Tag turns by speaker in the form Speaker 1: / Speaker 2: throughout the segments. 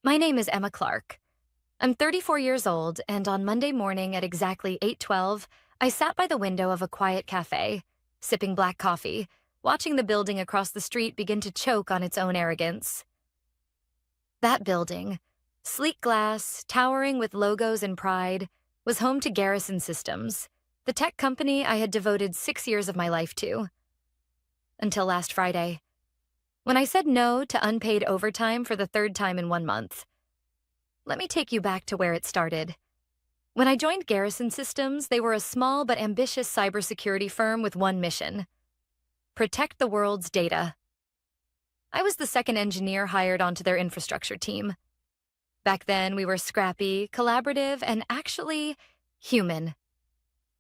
Speaker 1: My name is Emma Clark. I'm 34 years old, and on Monday morning at exactly 8:12, I sat by the window of a quiet cafe, sipping black coffee, watching the building across the street begin to choke on its own arrogance. That building, sleek glass, towering with logos and pride, was home to Garrison Systems, the tech company I had devoted 6 years of my life to. Until last Friday, when I said no to unpaid overtime for the third time in 1 month. Let me take you back to where it started. When I joined Garrison Systems, they were a small but ambitious cybersecurity firm with one mission: protect the world's data. I was the second engineer hired onto their infrastructure team. Back then, we were scrappy, collaborative, and actually human.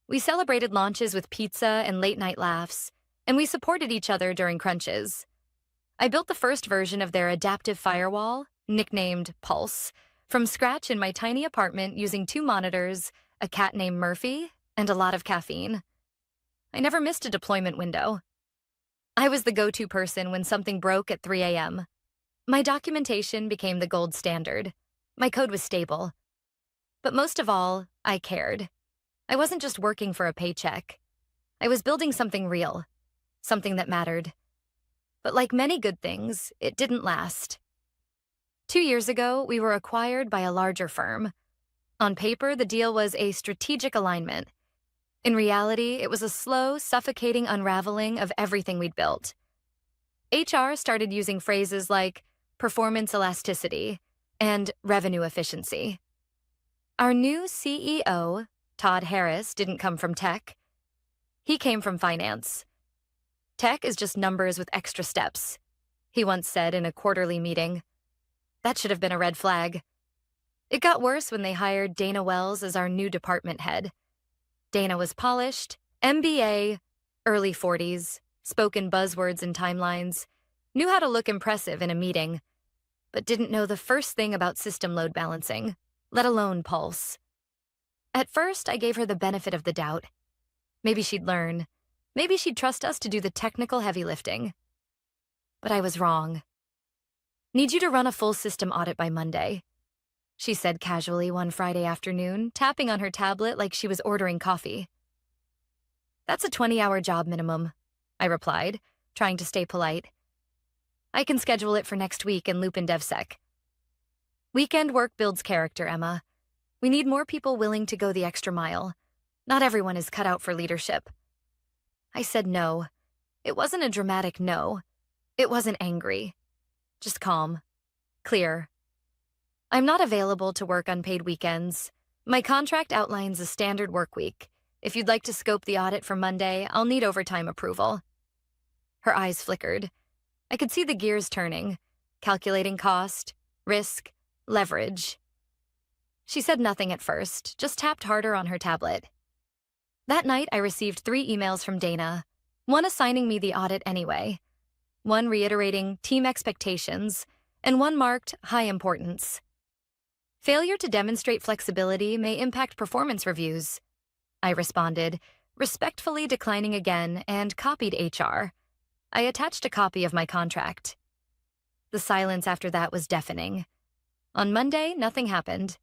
Speaker 1: We celebrated launches with pizza and late-night laughs, and we supported each other during crunches. I built the first version of their adaptive firewall, nicknamed Pulse, from scratch in my tiny apartment using 2 monitors, a cat named Murphy, and a lot of caffeine. I never missed a deployment window. I was the go-to person when something broke at 3 a.m. My documentation became the gold standard. My code was stable. But most of all, I cared. I wasn't just working for a paycheck. I was building something real, something that mattered. But like many good things, it didn't last. 2 years ago, we were acquired by a larger firm. On paper, the deal was a strategic alignment. In reality, it was a slow, suffocating unraveling of everything we'd built. HR started using phrases like performance elasticity and revenue efficiency. Our new CEO, Todd Harris, didn't come from tech. He came from finance. Tech is just numbers with extra steps, he once said in a quarterly meeting. That should have been a red flag. It got worse when they hired Dana Wells as our new department head. Dana was polished, MBA, early 40s, spoke in buzzwords and timelines, knew how to look impressive in a meeting, but didn't know the first thing about system load balancing, let alone Pulse. At first, I gave her the benefit of the doubt. Maybe she'd learn. Maybe she'd trust us to do the technical heavy lifting. But I was wrong. Need you to run a full system audit by Monday, she said casually one Friday afternoon, tapping on her tablet like she was ordering coffee. That's a 20-hour job minimum, I replied, trying to stay polite. I can schedule it for next week and loop in DevSec. Weekend work builds character, Emma. We need more people willing to go the extra mile. Not everyone is cut out for leadership. I said no. It wasn't a dramatic no. It wasn't angry. Just calm. Clear. I'm not available to work unpaid weekends. My contract outlines a standard work week. If you'd like to scope the audit for Monday, I'll need overtime approval. Her eyes flickered. I could see the gears turning, calculating cost, risk, leverage. She said nothing at first, just tapped harder on her tablet. That night, I received 3 emails from Dana, one assigning me the audit anyway, one reiterating team expectations, and one marked high importance. Failure to demonstrate flexibility may impact performance reviews, I responded, respectfully declining again, and copied HR. I attached a copy of my contract. The silence after that was deafening. On Monday, nothing happened.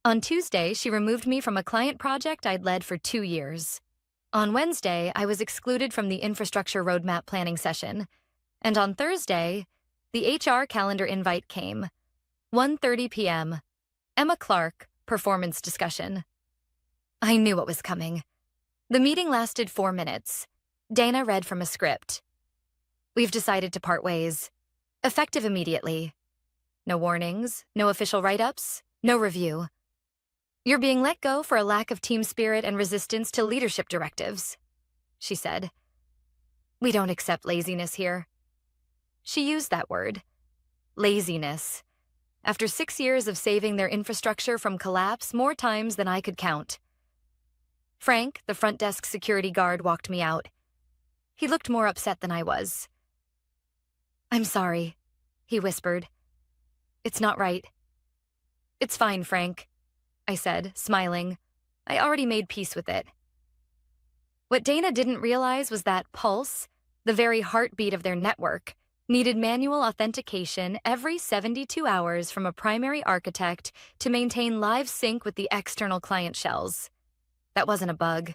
Speaker 1: On Tuesday, she removed me from a client project I'd led for 2 years. On Wednesday, I was excluded from the infrastructure roadmap planning session. And on Thursday, the HR calendar invite came. 1:30 p.m. Emma Clark, performance discussion. I knew what was coming. The meeting lasted 4 minutes. Dana read from a script. We've decided to part ways. Effective immediately. No warnings, no official write-ups, no review. You're being let go for a lack of team spirit and resistance to leadership directives, she said. We don't accept laziness here. She used that word. Laziness. After 6 years of saving their infrastructure from collapse more times than I could count. Frank, the front desk security guard, walked me out. He looked more upset than I was. I'm sorry, he whispered. It's not right. It's fine, Frank, I said, smiling. I already made peace with it. What Dana didn't realize was that Pulse, the very heartbeat of their network, Needed manual authentication every 72 hours from a primary architect to maintain live sync with the external client shells. That wasn't a bug.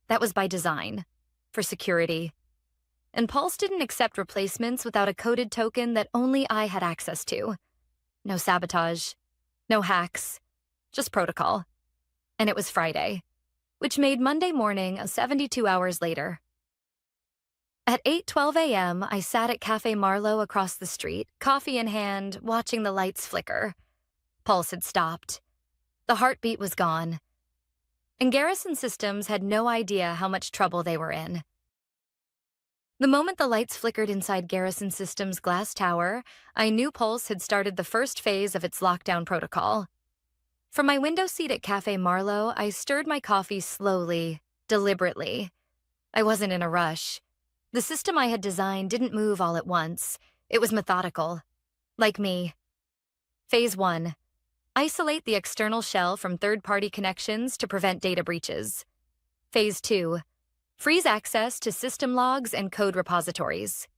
Speaker 1: That was by design, for security. And Pulse didn't accept replacements without a coded token that only I had access to. No sabotage, no hacks, just protocol. And it was Friday, which made Monday morning 72 hours later. At 8:12 a.m., I sat at Cafe Marlowe across the street, coffee in hand, watching the lights flicker. Pulse had stopped. The heartbeat was gone. And Garrison Systems had no idea how much trouble they were in. The moment the lights flickered inside Garrison Systems' glass tower, I knew Pulse had started the first phase of its lockdown protocol. From my window seat at Cafe Marlowe, I stirred my coffee slowly, deliberately. I wasn't in a rush. The system I had designed didn't move all at once. It was methodical. Like me. Phase 1. Isolate the external shell from third-party connections to prevent data breaches. Phase 2. Freeze access to system logs and code repositories.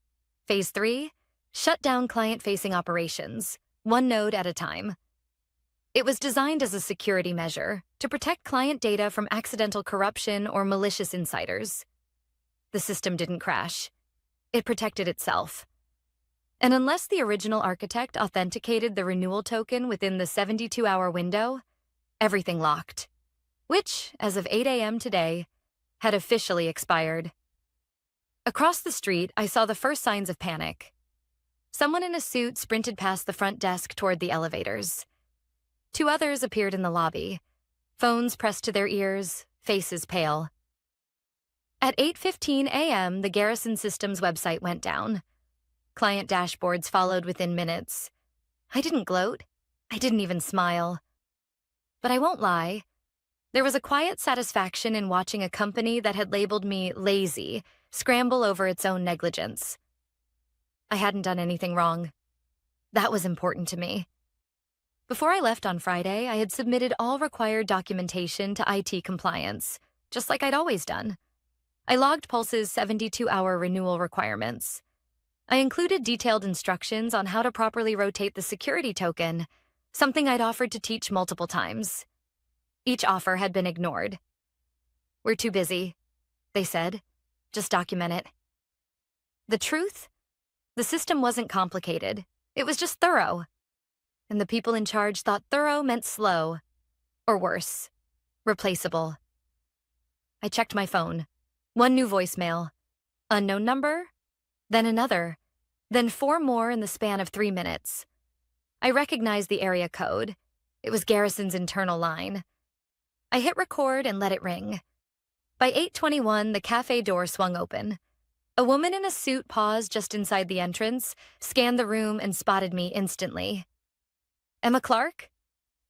Speaker 1: Phase 3. Shut down client-facing operations, one node at a time. It was designed as a security measure to protect client data from accidental corruption or malicious insiders. The system didn't crash. It protected itself. And unless the original architect authenticated the renewal token within the 72-hour window, everything locked, which, as of 8 a.m. today, had officially expired. Across the street, I saw the first signs of panic. Someone in a suit sprinted past the front desk toward the elevators. 2 others appeared in the lobby, phones pressed to their ears, faces pale. At 8:15 a.m., the Garrison Systems website went down. Client dashboards followed within minutes. I didn't gloat. I didn't even smile. But I won't lie. There was a quiet satisfaction in watching a company that had labeled me lazy scramble over its own negligence. I hadn't done anything wrong. That was important to me. Before I left on Friday, I had submitted all required documentation to IT compliance, just like I'd always done. I logged Pulse's 72-hour renewal requirements. I included detailed instructions on how to properly rotate the security token, something I'd offered to teach multiple times. Each offer had been ignored. "We're too busy," they said. "Just document it." The truth? The system wasn't complicated. It was just thorough. And the people in charge thought thorough meant slow. Or worse, replaceable. I checked my phone. 1 new voicemail. Unknown number? Then another. Then 4 more in the span of 3 minutes. I recognized the area code. It was Garrison's internal line. I hit record and let it ring. By 8:21, the cafe door swung open. A woman in a suit paused just inside the entrance, scanned the room, and spotted me instantly. "Emma Clark?"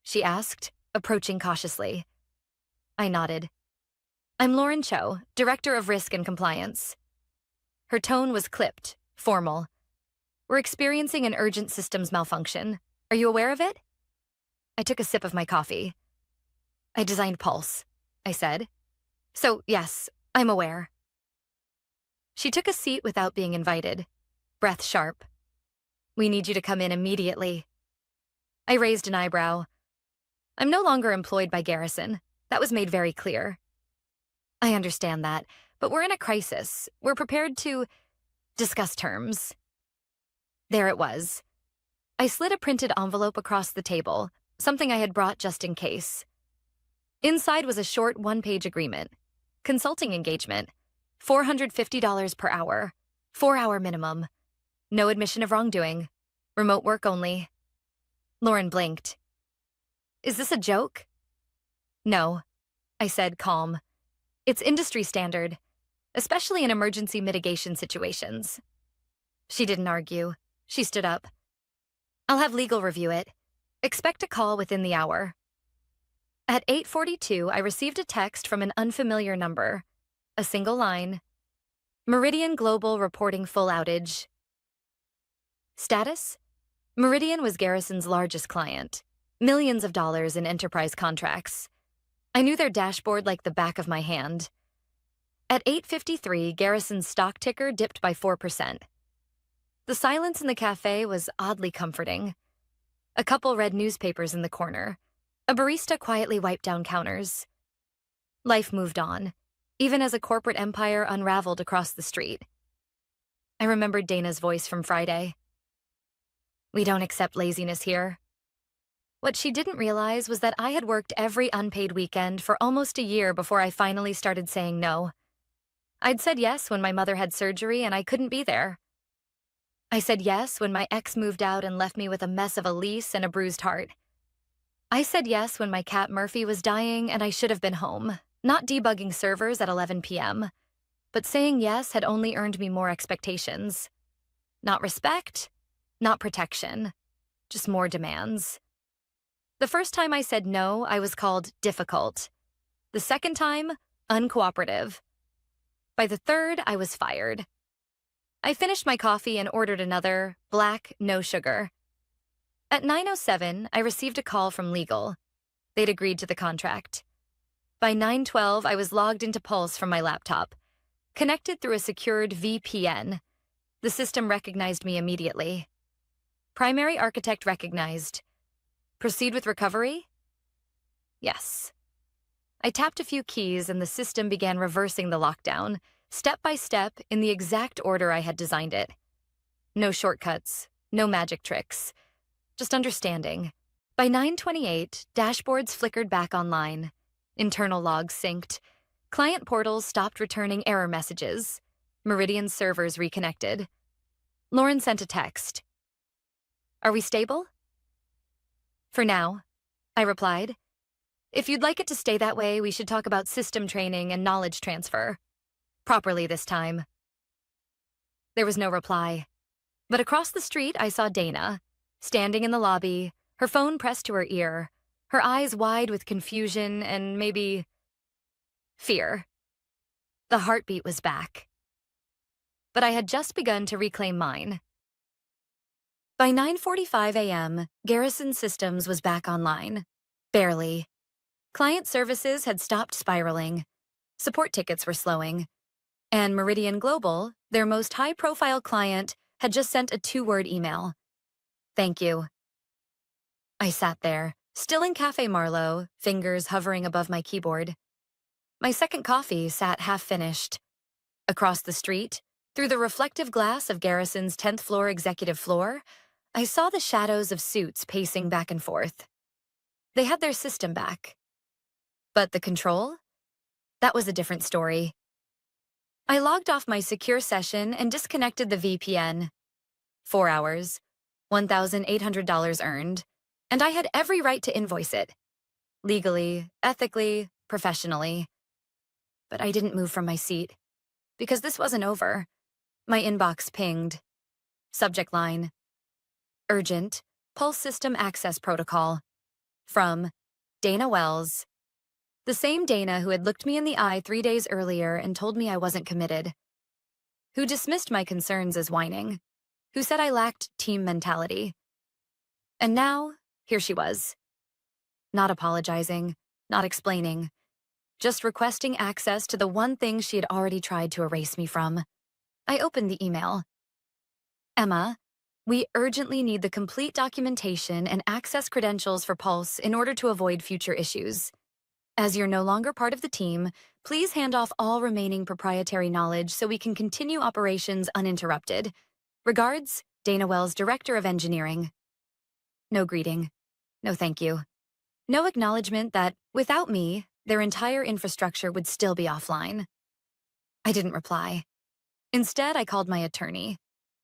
Speaker 1: she asked, approaching cautiously. I nodded. "I'm Lauren Cho, Director of Risk and Compliance." Her tone was clipped, formal. "We're experiencing an urgent systems malfunction. Are you aware of it?" I took a sip of my coffee. "I designed Pulse," I said. "So, yes, I'm aware." She took a seat without being invited, breath sharp. "We need you to come in immediately." I raised an eyebrow. "I'm no longer employed by Garrison. That was made very clear." "I understand that, but we're in a crisis. We're prepared to discuss terms." There it was. I slid a printed envelope across the table, something I had brought just in case. Inside was a short 1-page agreement. Consulting engagement. $450 per hour. 4-hour minimum. No admission of wrongdoing. Remote work only. Lauren blinked. "Is this a joke?" "No," I said, calm. "It's industry standard, especially in emergency mitigation situations." She didn't argue. She stood up. "I'll have legal review it. Expect a call within the hour." At 8:42, I received a text from an unfamiliar number. A single line. "Meridian Global reporting full outage." Status? Meridian was Garrison's largest client. Millions of dollars in enterprise contracts. I knew their dashboard like the back of my hand. At 8:53, Garrison's stock ticker dipped by 4%. The silence in the cafe was oddly comforting. A couple read newspapers in the corner. A barista quietly wiped down counters. Life moved on, even as a corporate empire unraveled across the street. I remembered Dana's voice from Friday. "We don't accept laziness here." What she didn't realize was that I had worked every unpaid weekend for almost a year before I finally started saying no. I'd said yes when my mother had surgery and I couldn't be there. I said yes when my ex moved out and left me with a mess of a lease and a bruised heart. I said yes when my cat Murphy was dying and I should have been home, not debugging servers at 11 p.m. But saying yes had only earned me more expectations. Not respect, not protection, just more demands. The first time I said no, I was called difficult. The second time, uncooperative. By the third, I was fired. I finished my coffee and ordered another, black, no sugar. At 9:07, I received a call from legal. They'd agreed to the contract. By 9:12, I was logged into Pulse from my laptop, connected through a secured VPN. The system recognized me immediately. Primary architect recognized. Proceed with recovery? Yes. I tapped a few keys and the system began reversing the lockdown, step by step, in the exact order I had designed it. No shortcuts, no magic tricks, just understanding. By 9:28, dashboards flickered back online. Internal logs synced. Client portals stopped returning error messages. Meridian servers reconnected. Lauren sent a text. "Are we stable?" "For now," I replied. "If you'd like it to stay that way, we should talk about system training and knowledge transfer. Properly this time." There was no reply. But across the street, I saw Dana, standing in the lobby, her phone pressed to her ear, her eyes wide with confusion and maybe fear. The heartbeat was back. But I had just begun to reclaim mine. By 9:45 a.m., Garrison Systems was back online. Barely. Client services had stopped spiraling. Support tickets were slowing. And Meridian Global, their most high-profile client, had just sent a 2-word email. "Thank you." I sat there, still in Cafe Marlowe, fingers hovering above my keyboard. My second coffee sat half-finished. Across the street, through the reflective glass of Garrison's 10th floor executive floor, I saw the shadows of suits pacing back and forth. They had their system back. But the control? That was a different story. I logged off my secure session and disconnected the VPN. 4 hours, $1,800 earned, and I had every right to invoice it. Legally, ethically, professionally. But I didn't move from my seat. Because this wasn't over. My inbox pinged. Subject line: Urgent, Pulse System Access Protocol. From Dana Wells. The same Dana who had looked me in the eye 3 days earlier and told me I wasn't committed. Who dismissed my concerns as whining. Who said I lacked team mentality. And now, here she was. Not apologizing, not explaining. Just requesting access to the one thing she had already tried to erase me from. I opened the email. "Emma, we urgently need the complete documentation and access credentials for Pulse in order to avoid future issues. As you're no longer part of the team, please hand off all remaining proprietary knowledge so we can continue operations uninterrupted. Regards, Dana Wells, Director of Engineering." No greeting. No thank you. No acknowledgement that, without me, their entire infrastructure would still be offline. I didn't reply. Instead, I called my attorney,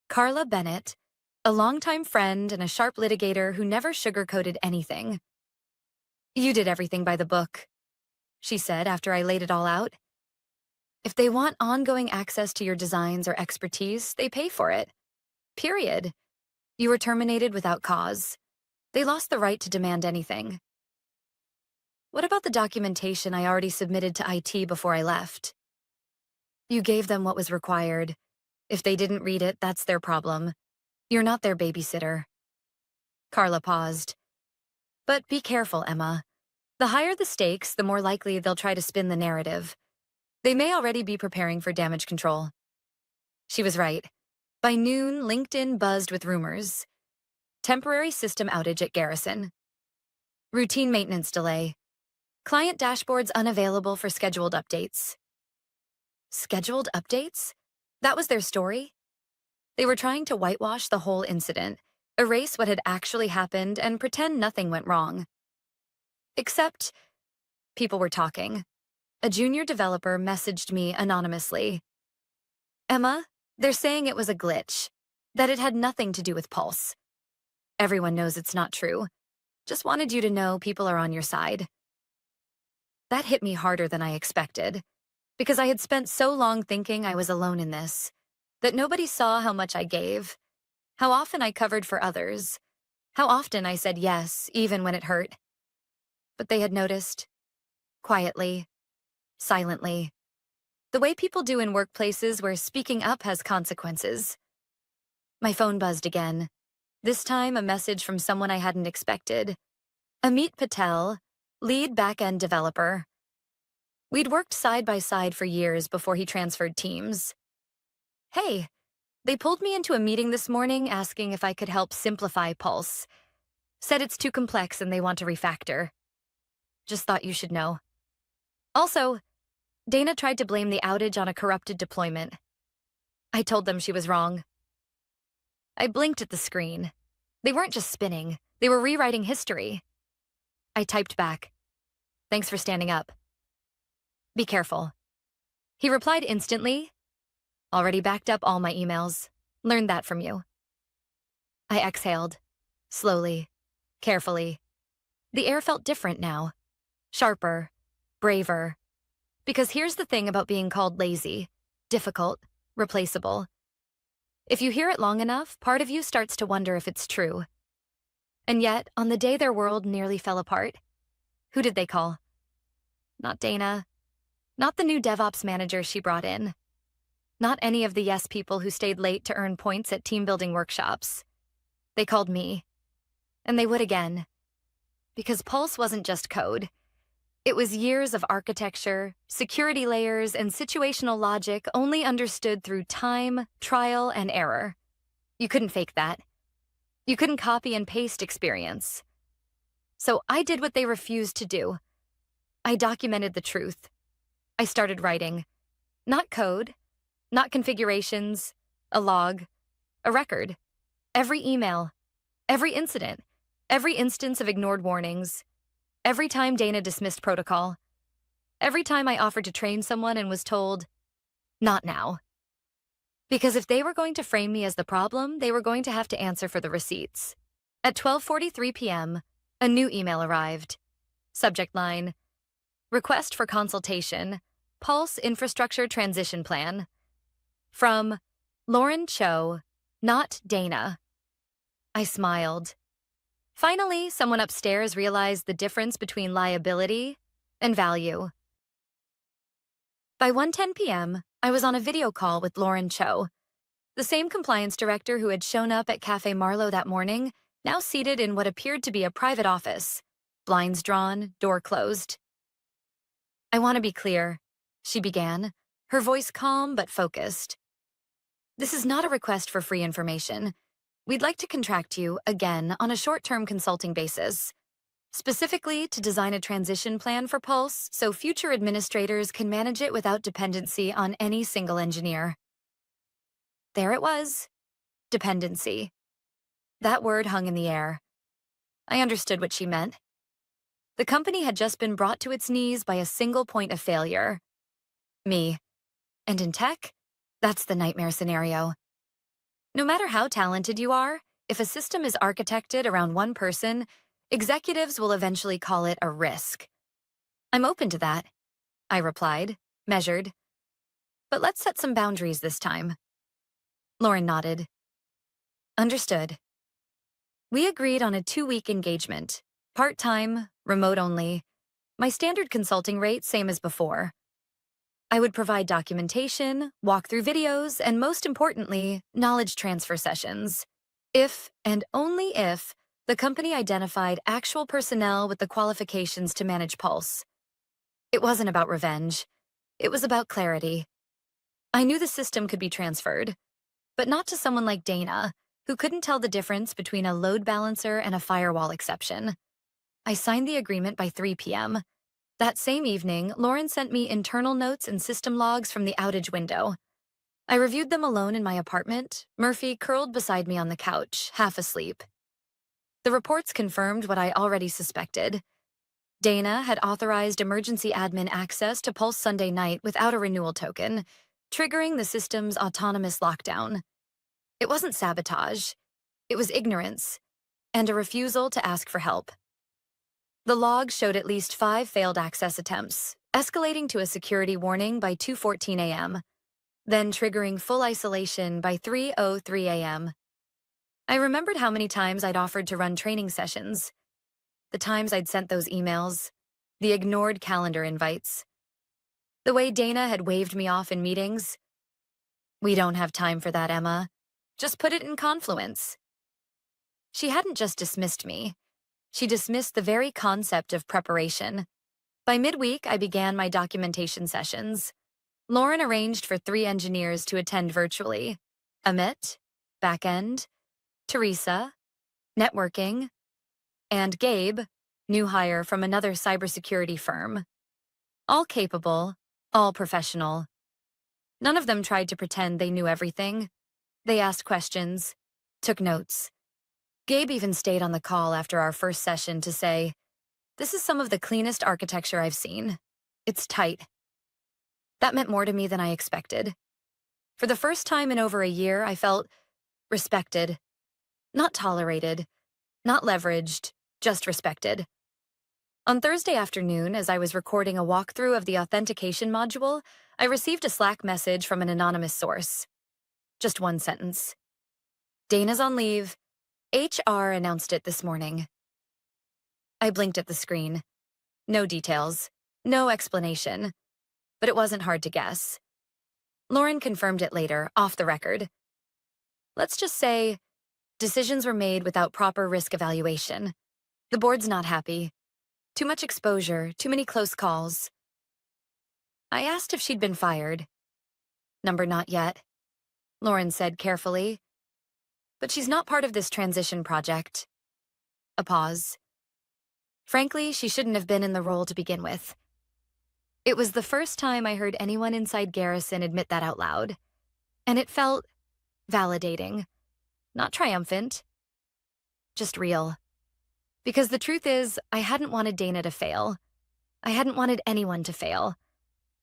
Speaker 1: Carla Bennett, a longtime friend and a sharp litigator who never sugarcoated anything. "You did everything by the book," she said after I laid it all out. "If they want ongoing access to your designs or expertise, they pay for it. Period. You were terminated without cause. They lost the right to demand anything." "What about the documentation I already submitted to IT before I left?" "You gave them what was required. If they didn't read it, that's their problem. You're not their babysitter." Carla paused. "But be careful, Emma. The higher the stakes, the more likely they'll try to spin the narrative. They may already be preparing for damage control." She was right. By noon, LinkedIn buzzed with rumors. Temporary system outage at Garrison. Routine maintenance delay. Client dashboards unavailable for scheduled updates. Scheduled updates? That was their story? They were trying to whitewash the whole incident, erase what had actually happened, and pretend nothing went wrong. Except, people were talking. A junior developer messaged me anonymously. Emma, they're saying it was a glitch, that it had nothing to do with Pulse. Everyone knows it's not true. Just wanted you to know people are on your side. That hit me harder than I expected, because I had spent so long thinking I was alone in this, that nobody saw how much I gave, how often I covered for others, how often I said yes, even when it hurt. But they had noticed, quietly, silently, the way people do in workplaces where speaking up has consequences. My phone buzzed again, this time a message from someone I hadn't expected. Amit Patel, lead back-end developer. We'd worked side by side for years before he transferred teams. Hey, they pulled me into a meeting this morning asking if I could help simplify Pulse. Said it's too complex and they want to refactor. Just thought you should know. Also, Dana tried to blame the outage on a corrupted deployment. I told them she was wrong. I blinked at the screen. They weren't just spinning, they were rewriting history. I typed back. Thanks for standing up. Be careful. He replied instantly. Already backed up all my emails. Learned that from you. I exhaled. Slowly. Carefully. The air felt different now. Sharper. Braver. Because here's the thing about being called lazy. Difficult. Replaceable. If you hear it long enough, part of you starts to wonder if it's true. And yet, on the day their world nearly fell apart, who did they call? Not Dana. Not the new DevOps manager she brought in. Not any of the yes people who stayed late to earn points at team-building workshops. They called me. And they would again. Because Pulse wasn't just code. It was years of architecture, security layers, and situational logic only understood through time, trial, and error. You couldn't fake that. You couldn't copy and paste experience. So I did what they refused to do. I documented the truth. I started writing. Not code, not configurations, a log, a record. Every email, every incident, every instance of ignored warnings, every time Dana dismissed protocol, every time I offered to train someone and was told, not now. Because if they were going to frame me as the problem, they were going to have to answer for the receipts. At 12:43 p.m., a new email arrived. Subject line, request for consultation, Pulse Infrastructure Transition Plan. From Lauren Cho, not Dana. I smiled. Finally, someone upstairs realized the difference between liability and value. By 1:10 p.m., I was on a video call with Lauren Cho, the same compliance director who had shown up at Cafe Marlowe that morning, now seated in what appeared to be a private office, blinds drawn, door closed. I want to be clear, she began, her voice calm but focused. This is not a request for free information. We'd like to contract you, again, on a short-term consulting basis, specifically to design a transition plan for Pulse so future administrators can manage it without dependency on any single engineer. There it was. Dependency. That word hung in the air. I understood what she meant. The company had just been brought to its knees by a single point of failure. Me. And in tech, that's the nightmare scenario. No matter how talented you are, if a system is architected around one person, executives will eventually call it a risk. I'm open to that, I replied, measured. But let's set some boundaries this time. Lauren nodded. Understood. We agreed on a 2-week engagement, part-time, remote only, my standard consulting rate same as before. I would provide documentation, walk-through videos, and most importantly, knowledge transfer sessions. If, and only if, the company identified actual personnel with the qualifications to manage Pulse. It wasn't about revenge. It was about clarity. I knew the system could be transferred. but not to someone like Dana, who couldn't tell the difference between a load balancer and a firewall exception. I signed the agreement by 3 p.m. That same evening, Lauren sent me internal notes and system logs from the outage window. I reviewed them alone in my apartment, Murphy curled beside me on the couch, half asleep. The reports confirmed what I already suspected. Dana had authorized emergency admin access to Pulse Sunday night without a renewal token, triggering the system's autonomous lockdown. It wasn't sabotage. It was ignorance, and a refusal to ask for help. The log showed at least 5 failed access attempts, escalating to a security warning by 2:14 a.m., then triggering full isolation by 3:03 a.m. I remembered how many times I'd offered to run training sessions, the times I'd sent those emails, the ignored calendar invites, the way Dana had waved me off in meetings. "We don't have time for that, Emma. Just put it in Confluence." She hadn't just dismissed me. She dismissed the very concept of preparation. By midweek, I began my documentation sessions. Lauren arranged for 3 engineers to attend virtually: Amit, backend; Teresa, networking; and Gabe, new hire from another cybersecurity firm. All capable, all professional. None of them tried to pretend they knew everything. They asked questions, took notes. Gabe even stayed on the call after our first session to say, "This is some of the cleanest architecture I've seen. It's tight." That meant more to me than I expected. For the first time in over a year, I felt respected. Not tolerated, not leveraged, just respected. On Thursday afternoon, as I was recording a walkthrough of the authentication module, I received a Slack message from an anonymous source. Just one sentence. "Dana's on leave. HR announced it this morning." I blinked at the screen. No details, no explanation, but it wasn't hard to guess. Lauren confirmed it later, off the record. Let's just say, decisions were made without proper risk evaluation. The board's not happy. Too much exposure, too many close calls. I asked if she'd been fired. "Number not yet," Lauren said carefully. "But she's not part of this transition project." A pause. Frankly, she shouldn't have been in the role to begin with. It was the first time I heard anyone inside Garrison admit that out loud, and it felt validating, not triumphant, just real. Because the truth is, I hadn't wanted Dana to fail. I hadn't wanted anyone to fail.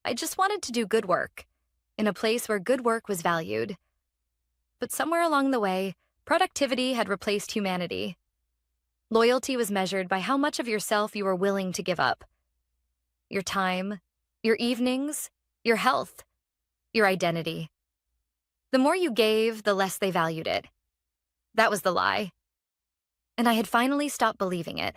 Speaker 1: I just wanted to do good work, in a place where good work was valued. But somewhere along the way, productivity had replaced humanity. Loyalty was measured by how much of yourself you were willing to give up. Your time, your evenings, your health, your identity. The more you gave, the less they valued it. That was the lie. And I had finally stopped believing it.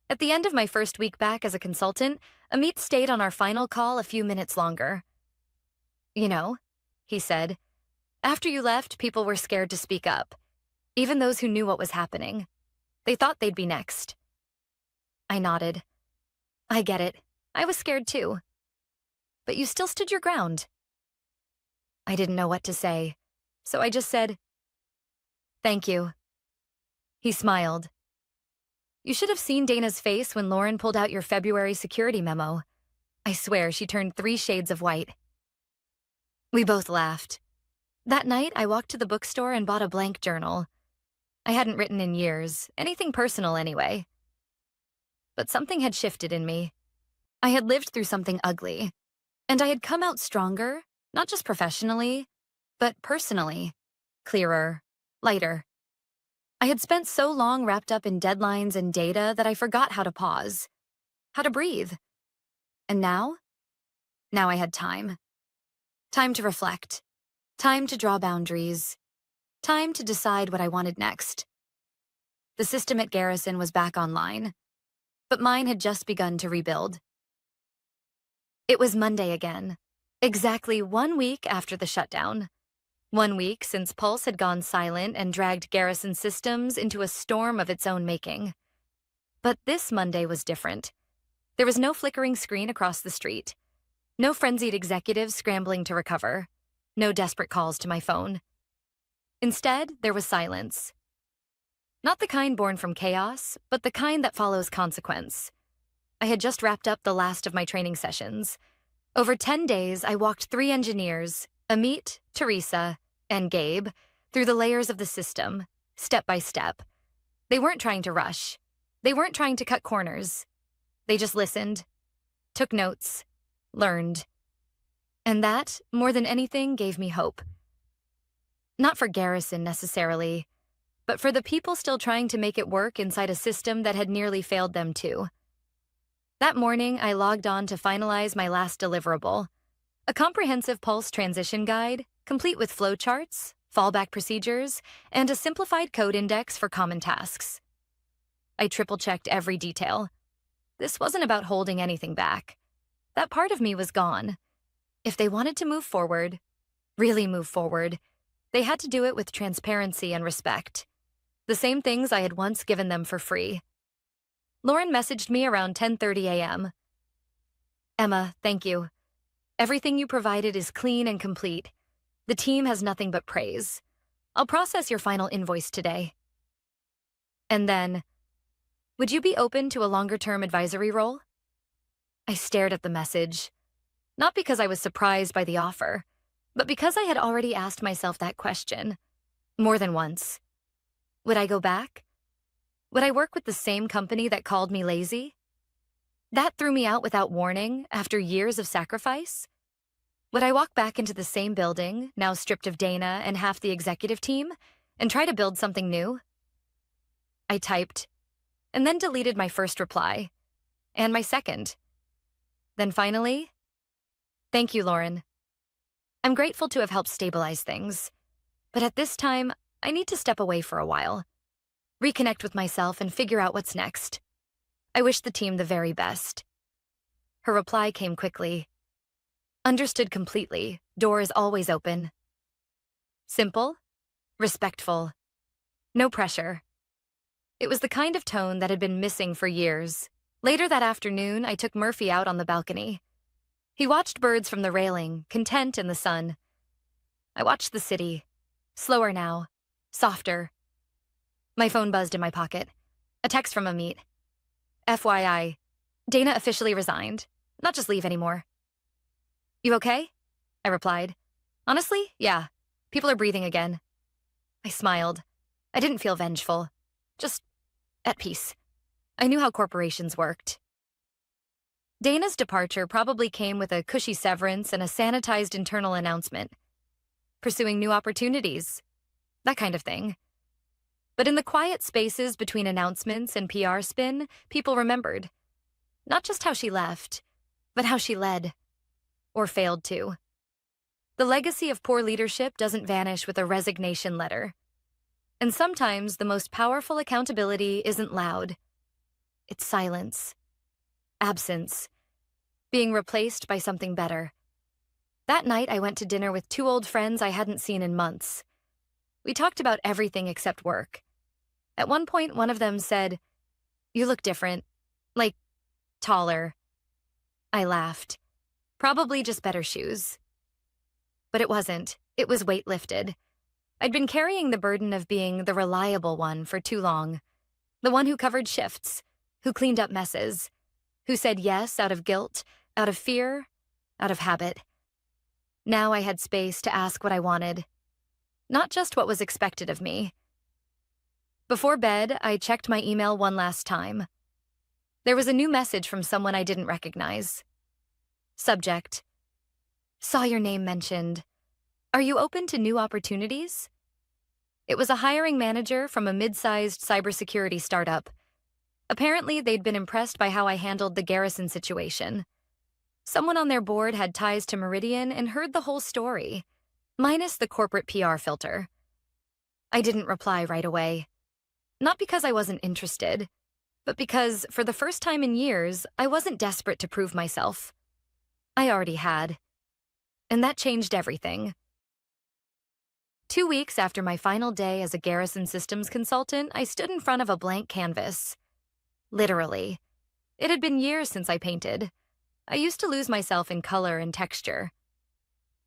Speaker 1: At the end of my first week back as a consultant, Amit stayed on our final call a few minutes longer. "You know," he said, "after you left, people were scared to speak up, even those who knew what was happening. They thought they'd be next." I nodded. "I get it. I was scared too. But you still stood your ground." I didn't know what to say, so I just said, "Thank you." He smiled. "You should have seen Dana's face when Lauren pulled out your February security memo. I swear she turned 3 shades of white." We both laughed. That night, I walked to the bookstore and bought a blank journal. I hadn't written in years, anything personal anyway. But something had shifted in me. I had lived through something ugly, and I had come out stronger, not just professionally, but personally, clearer, lighter. I had spent so long wrapped up in deadlines and data that I forgot how to pause, how to breathe. And now I had time. Time to reflect. Time to draw boundaries. Time to decide what I wanted next. The system at Garrison was back online, but mine had just begun to rebuild. It was Monday again, exactly 1 week after the shutdown. 1 week since Pulse had gone silent and dragged Garrison systems into a storm of its own making. But this Monday was different. There was no flickering screen across the street. No frenzied executives scrambling to recover. No desperate calls to my phone. Instead, there was silence. Not the kind born from chaos, but the kind that follows consequence. I had just wrapped up the last of my training sessions. Over 10 days, I walked 3 engineers, Amit, Teresa, and Gabe, through the layers of the system, step by step. They weren't trying to rush. They weren't trying to cut corners. They just listened, took notes, learned. And that, more than anything, gave me hope. Not for Garrison necessarily, but for the people still trying to make it work inside a system that had nearly failed them too. That morning, I logged on to finalize my last deliverable, a comprehensive pulse transition guide, complete with flowcharts, fallback procedures, and a simplified code index for common tasks. I triple-checked every detail. This wasn't about holding anything back. That part of me was gone. If they wanted to move forward, really move forward, they had to do it with transparency and respect. The same things I had once given them for free. Lauren messaged me around 10:30 a.m. Emma, thank you. Everything you provided is clean and complete. The team has nothing but praise. I'll process your final invoice today. And then, would you be open to a longer-term advisory role? I stared at the message, not because I was surprised by the offer, but because I had already asked myself that question, more than once. Would I go back? Would I work with the same company that called me lazy? That threw me out without warning after years of sacrifice? Would I walk back into the same building, now stripped of Dana and half the executive team, and try to build something new? I typed, and then deleted my first reply, and my second. Then finally, thank you, Lauren. I'm grateful to have helped stabilize things, but at this time, I need to step away for a while, reconnect with myself and figure out what's next. I wish the team the very best. Her reply came quickly. Understood completely. Door is always open. Simple, respectful, no pressure. It was the kind of tone that had been missing for years. Later that afternoon, I took Murphy out on the balcony. He watched birds from the railing, content in the sun. I watched the city, slower now, softer. My phone buzzed in my pocket. A text from Amit. FYI, Dana officially resigned. Not just leave anymore. You okay? I replied. Honestly, yeah. People are breathing again. I smiled. I didn't feel vengeful. Just at peace. I knew how corporations worked. Dana's departure probably came with a cushy severance and a sanitized internal announcement. Pursuing new opportunities. That kind of thing. But in the quiet spaces between announcements and PR spin, people remembered. Not just how she left, but how she led. Or failed to. The legacy of poor leadership doesn't vanish with a resignation letter. And sometimes the most powerful accountability isn't loud. It's silence. Absence. Being replaced by something better. That night, I went to dinner with 2 old friends I hadn't seen in months. We talked about everything except work. At one point, one of them said, "You look different. Like, taller." I laughed. Probably just better shoes. But it wasn't. It was weight lifted. I'd been carrying the burden of being the reliable one for too long. The one who covered shifts, who cleaned up messes, who said yes out of guilt, out of fear, out of habit. Now I had space to ask what I wanted. Not just what was expected of me. Before bed, I checked my email one last time. There was a new message from someone I didn't recognize. Subject: Saw your name mentioned. Are you open to new opportunities? It was a hiring manager from a mid-sized cybersecurity startup. Apparently, they'd been impressed by how I handled the Garrison situation. Someone on their board had ties to Meridian and heard the whole story, minus the corporate PR filter. I didn't reply right away. Not because I wasn't interested, but because, for the first time in years, I wasn't desperate to prove myself. I already had. And that changed everything. 2 weeks after my final day as a Garrison Systems consultant, I stood in front of a blank canvas. Literally. It had been years since I painted. I used to lose myself in color and texture.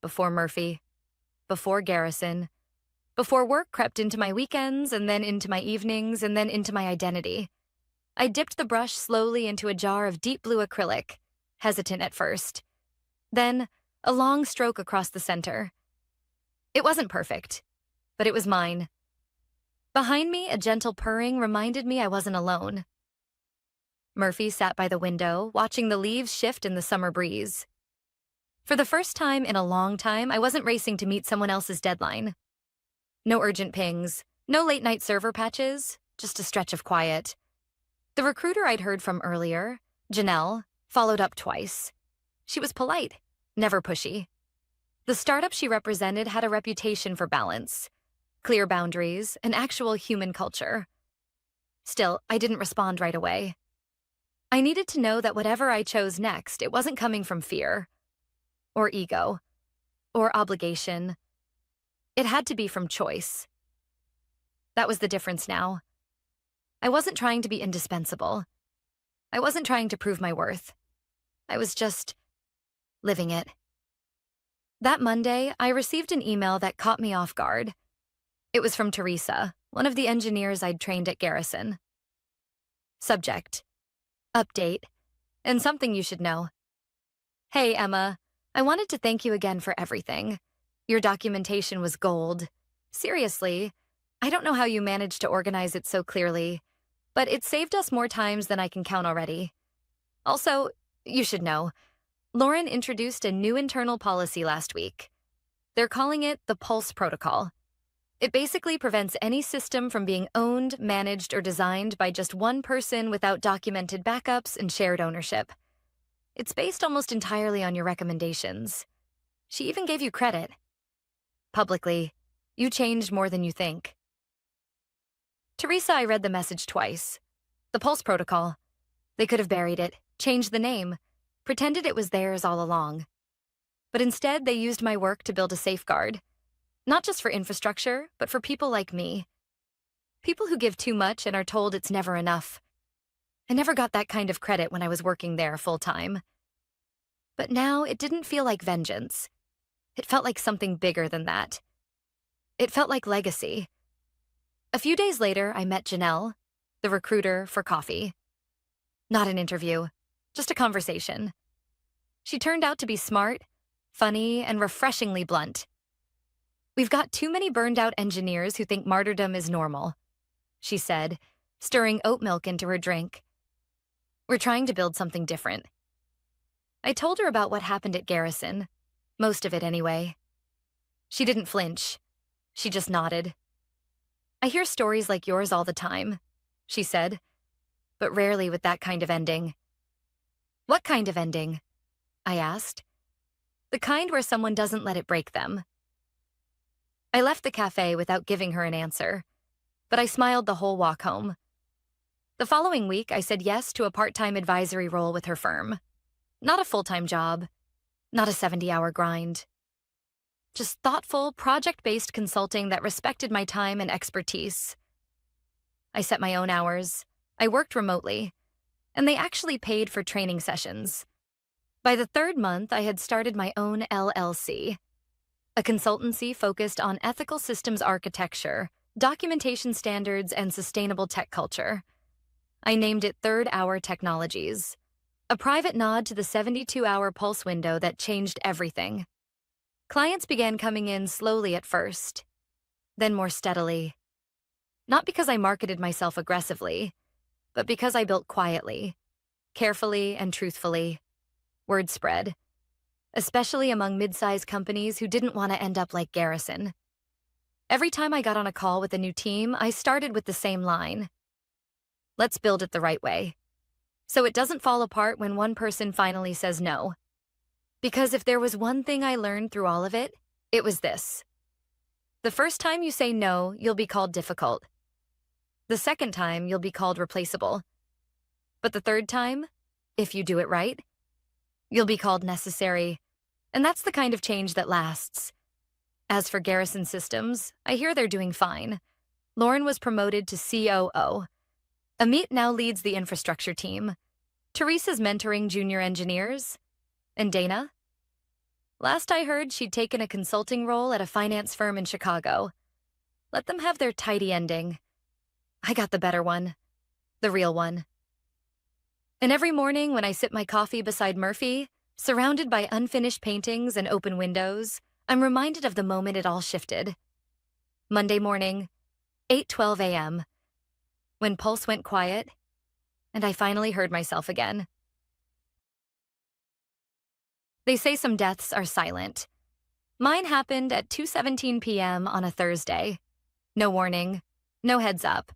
Speaker 1: Before Murphy, before Garrison, before work crept into my weekends and then into my evenings and then into my identity. I dipped the brush slowly into a jar of deep blue acrylic, hesitant at first. Then, a long stroke across the center. It wasn't perfect, but it was mine. Behind me, a gentle purring reminded me I wasn't alone. Murphy sat by the window, watching the leaves shift in the summer breeze. For the first time in a long time, I wasn't racing to meet someone else's deadline. No urgent pings, no late-night server patches, just a stretch of quiet. The recruiter I'd heard from earlier, Janelle, followed up twice. She was polite, never pushy. The startup she represented had a reputation for balance, clear boundaries, and actual human culture. Still, I didn't respond right away. I needed to know that whatever I chose next, it wasn't coming from fear, or ego, or obligation. It had to be from choice. That was the difference now. I wasn't trying to be indispensable. I wasn't trying to prove my worth. I was just living it. That Monday, I received an email that caught me off guard. It was from Teresa, one of the engineers I'd trained at Garrison. Subject: update, and something you should know. Hey, Emma, I wanted to thank you again for everything. Your documentation was gold. Seriously, I don't know how you managed to organize it so clearly, but it saved us more times than I can count already. Also, you should know, Lauren introduced a new internal policy last week. They're calling it the Pulse Protocol. It basically prevents any system from being owned, managed, or designed by just one person without documented backups and shared ownership. It's based almost entirely on your recommendations. She even gave you credit. Publicly, you changed more than you think. Teresa, I read the message twice. The Pulse Protocol. They could have buried it, changed the name, pretended it was theirs all along. But instead, they used my work to build a safeguard. Not just for infrastructure, but for people like me. People who give too much and are told it's never enough. I never got that kind of credit when I was working there full-time. But now, it didn't feel like vengeance. It felt like something bigger than that. It felt like legacy. A few days later, I met Janelle, the recruiter, for coffee. Not an interview, just a conversation. She turned out to be smart, funny, and refreshingly blunt. We've got too many burned-out engineers who think martyrdom is normal, she said, stirring oat milk into her drink. We're trying to build something different. I told her about what happened at Garrison, most of it anyway. She didn't flinch. She just nodded. I hear stories like yours all the time, she said, but rarely with that kind of ending. What kind of ending? I asked. The kind where someone doesn't let it break them. I left the cafe without giving her an answer, but I smiled the whole walk home. The following week, I said yes to a part-time advisory role with her firm. Not a full-time job, not a 70-hour grind. Just thoughtful, project-based consulting that respected my time and expertise. I set my own hours, I worked remotely, and they actually paid for training sessions. By the third month, I had started my own LLC, a consultancy focused on ethical systems architecture, documentation standards, and sustainable tech culture. I named it Third Hour Technologies, a private nod to the 72-hour pulse window that changed everything. Clients began coming in slowly at first, then more steadily. Not because I marketed myself aggressively, but because I built quietly, carefully and truthfully. Word spread, especially among mid-sized companies who didn't want to end up like Garrison. Every time I got on a call with a new team, I started with the same line. Let's build it the right way, so it doesn't fall apart when one person finally says no. Because if there was one thing I learned through all of it, it was this. The first time you say no, you'll be called difficult. The second time, you'll be called replaceable. But the third time, if you do it right, you'll be called necessary. And that's the kind of change that lasts. As for Garrison Systems, I hear they're doing fine. Lauren was promoted to COO. Amit now leads the infrastructure team. Teresa's mentoring junior engineers. And Dana? Last I heard, she'd taken a consulting role at a finance firm in Chicago. Let them have their tidy ending. I got the better one. The real one. And every morning when I sip my coffee beside Murphy, surrounded by unfinished paintings and open windows, I'm reminded of the moment it all shifted. Monday morning, 8:12 a.m., when Pulse went quiet, and I finally heard myself again. They say some deaths are silent. Mine happened at 2:17 p.m. on a Thursday. No warning, no heads up.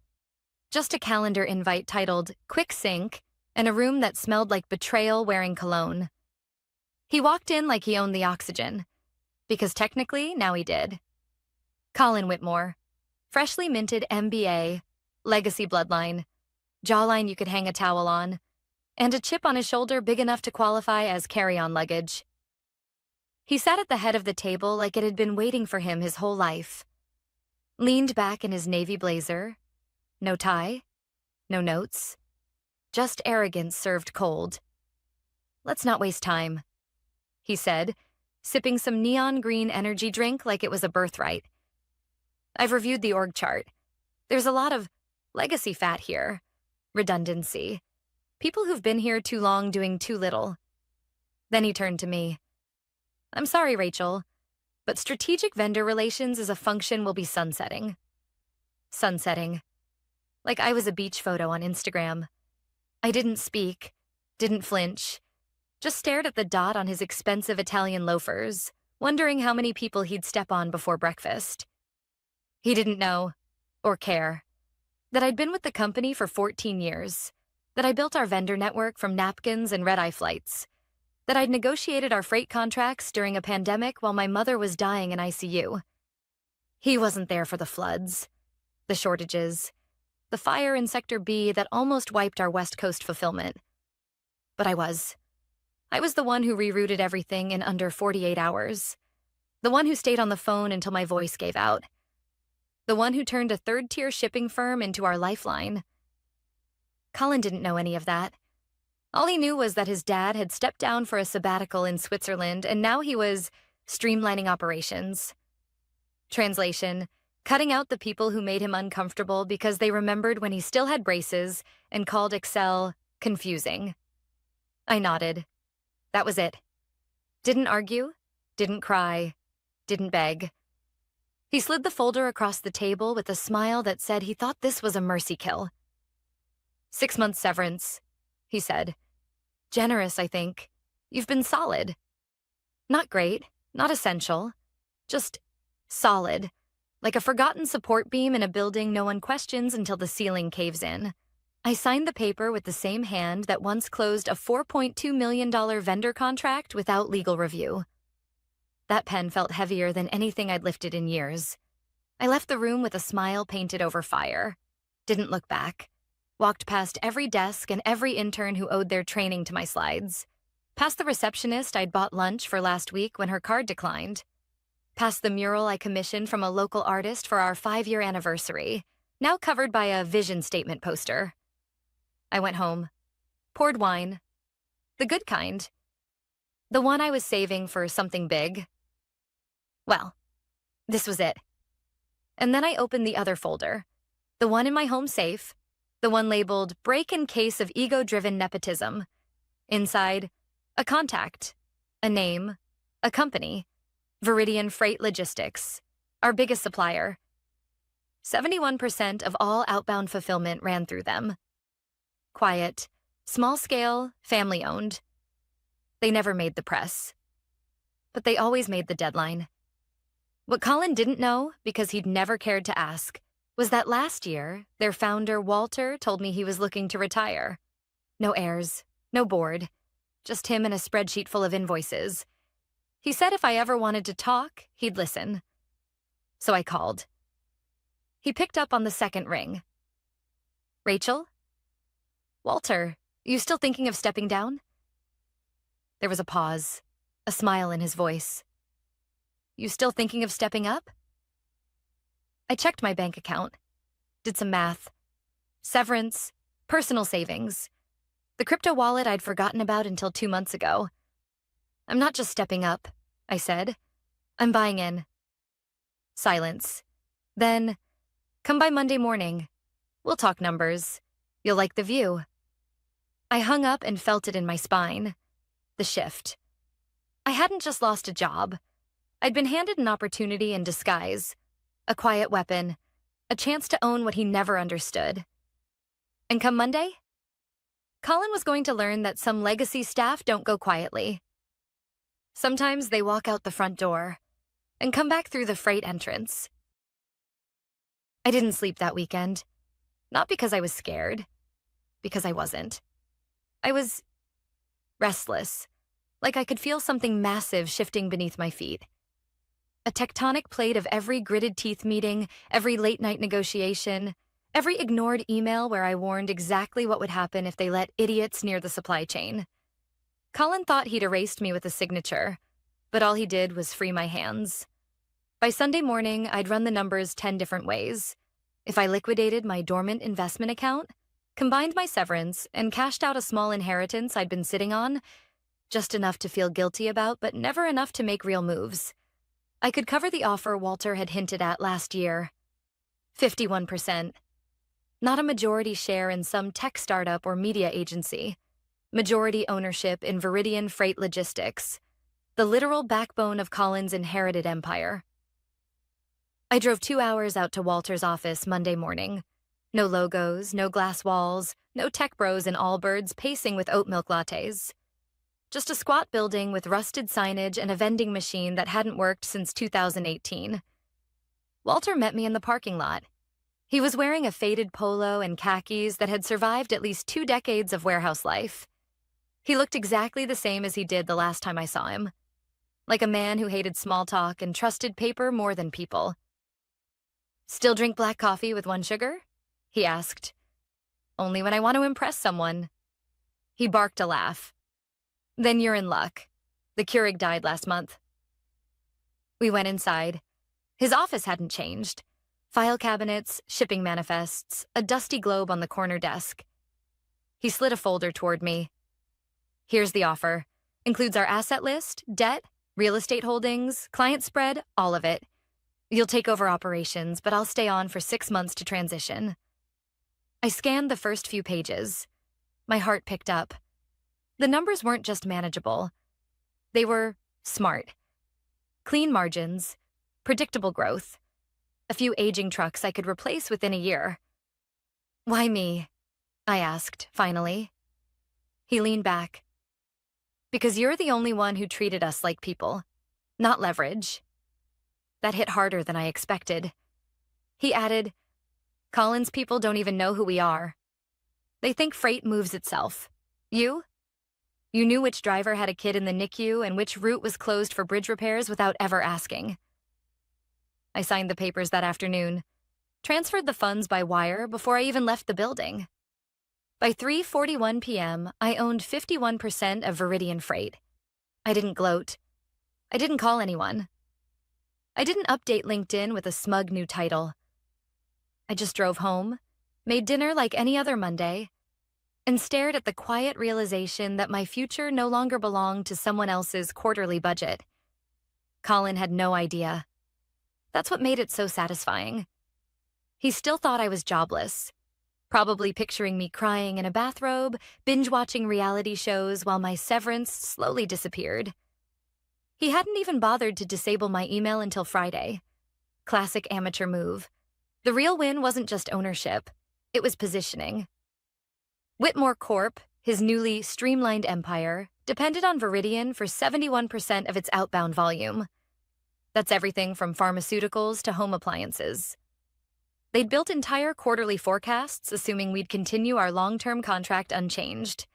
Speaker 1: Just a calendar invite titled Quick Sync and a room that smelled like Betrayal wearing cologne. He walked in like he owned the oxygen, because technically now he did. Colin Whitmore, freshly minted MBA, legacy bloodline, jawline you could hang a towel on, and a chip on his shoulder big enough to qualify as carry-on luggage. He sat at the head of the table like it had been waiting for him his whole life. Leaned back in his navy blazer, no tie, no notes, just arrogance served cold. "Let's not waste time," he said, sipping some neon green energy drink like it was a birthright. "I've reviewed the org chart. There's a lot of legacy fat here, redundancy, people who've been here too long doing too little." Then he turned to me. "I'm sorry, Rachel, but strategic vendor relations is a function we'll be sunsetting." Sunsetting. Like I was a beach photo on Instagram. I didn't speak, didn't flinch, just stared at the dot on his expensive Italian loafers, wondering how many people he'd step on before breakfast. He didn't know, or care, that I'd been with the company for 14 years, that I built our vendor network from napkins and red-eye flights, that I'd negotiated our freight contracts during a pandemic while my mother was dying in ICU. He wasn't there for the floods, the shortages, the fire in Sector B that almost wiped our West Coast fulfillment. But I was. I was the one who rerouted everything in under 48 hours. The one who stayed on the phone until my voice gave out. The one who turned a third-tier shipping firm into our lifeline. Colin didn't know any of that. All he knew was that his dad had stepped down for a sabbatical in Switzerland, and now he was streamlining operations. Translation: cutting out the people who made him uncomfortable because they remembered when he still had braces and called Excel confusing. I nodded. That was it. Didn't argue, didn't cry, didn't beg. He slid the folder across the table with a smile that said he thought this was a mercy kill. 6 months severance, he said. Generous, I think. You've been solid. Not great, not essential, just solid. Like a forgotten support beam in a building no one questions until the ceiling caves in. I signed the paper with the same hand that once closed a $4.2 million vendor contract without legal review. That pen felt heavier than anything I'd lifted in years. I left the room with a smile painted over fire. Didn't look back. Walked past every desk and every intern who owed their training to my slides. Past the receptionist I'd bought lunch for last week when her card declined. Past the mural I commissioned from a local artist for our 5-year anniversary, now covered by a vision statement poster. I went home, poured wine, the good kind, the one I was saving for something big. Well, this was it. And then I opened the other folder, the one in my home safe, the one labeled break in case of ego-driven nepotism. Inside, a contact, a name, a company, Viridian Freight Logistics, our biggest supplier. 71% of all outbound fulfillment ran through them. Quiet, small scale, family owned. They never made the press. But they always made the deadline. What Colin didn't know, because he'd never cared to ask, was that last year, their founder, Walter, told me he was looking to retire. No heirs, no board, just him and a spreadsheet full of invoices. He said if I ever wanted to talk, he'd listen. So I called. He picked up on the second ring. Rachel? Walter, you still thinking of stepping down? There was a pause, a smile in his voice. You still thinking of stepping up? I checked my bank account, did some math. Severance, personal savings. The crypto wallet I'd forgotten about until 2 months ago. I'm not just stepping up, I said. I'm buying in. Silence. Then, come by Monday morning. We'll talk numbers. You'll like the view. I hung up and felt it in my spine. The shift. I hadn't just lost a job. I'd been handed an opportunity in disguise. A quiet weapon. A chance to own what he never understood. And come Monday? Colin was going to learn that some legacy staff don't go quietly. Sometimes they walk out the front door and come back through the freight entrance. I didn't sleep that weekend. Not because I was scared. Because I wasn't. I was restless, like I could feel something massive shifting beneath my feet. A tectonic plate of every gritted teeth meeting, every late-night negotiation, every ignored email where I warned exactly what would happen if they let idiots near the supply chain. Colin thought he'd erased me with a signature, but all he did was free my hands. By Sunday morning, I'd run the numbers 10 different ways. If I liquidated my dormant investment account, combined my severance, and cashed out a small inheritance I'd been sitting on, just enough to feel guilty about, but never enough to make real moves, I could cover the offer Walter had hinted at last year. 51%. Not a majority share in some tech startup or media agency. Majority ownership in Viridian Freight Logistics, the literal backbone of Colin's inherited empire. I drove 2 hours out to Walter's office Monday morning. No logos, no glass walls, no tech bros in Allbirds pacing with oat milk lattes. Just a squat building with rusted signage and a vending machine that hadn't worked since 2018. Walter met me in the parking lot. He was wearing a faded polo and khakis that had survived at least 2 decades of warehouse life. He looked exactly the same as he did the last time I saw him. Like a man who hated small talk and trusted paper more than people. "Still drink black coffee with 1 sugar?" he asked. "Only when I want to impress someone." He barked a laugh. "Then you're in luck. The Keurig died last month." We went inside. His office hadn't changed. File cabinets, shipping manifests, a dusty globe on the corner desk. He slid a folder toward me. "Here's the offer. Includes our asset list, debt, real estate holdings, client spread, all of it. You'll take over operations, but I'll stay on for 6 months to transition." I scanned the first few pages. My heart picked up. The numbers weren't just manageable. They were smart. Clean margins, predictable growth, a few aging trucks I could replace within a year. "Why me?" I asked, finally. He leaned back. "Because you're the only one who treated us like people, not leverage." That hit harder than I expected. He added, "Colin's people don't even know who we are. They think freight moves itself. You knew which driver had a kid in the NICU and which route was closed for bridge repairs without ever asking." I signed the papers that afternoon, transferred the funds by wire before I even left the building. By 3:41 p.m., I owned 51% of Viridian Freight. I didn't gloat. I didn't call anyone. I didn't update LinkedIn with a smug new title. I just drove home, made dinner like any other Monday, and stared at the quiet realization that my future no longer belonged to someone else's quarterly budget. Colin had no idea. That's what made it so satisfying. He still thought I was jobless, probably picturing me crying in a bathrobe, binge-watching reality shows while my severance slowly disappeared. He hadn't even bothered to disable my email until Friday. Classic amateur move. The real win wasn't just ownership, it was positioning. Whitmore Corp., his newly streamlined empire, depended on Viridian for 71% of its outbound volume. That's everything from pharmaceuticals to home appliances. They'd built entire quarterly forecasts assuming we'd continue our long-term contract unchanged.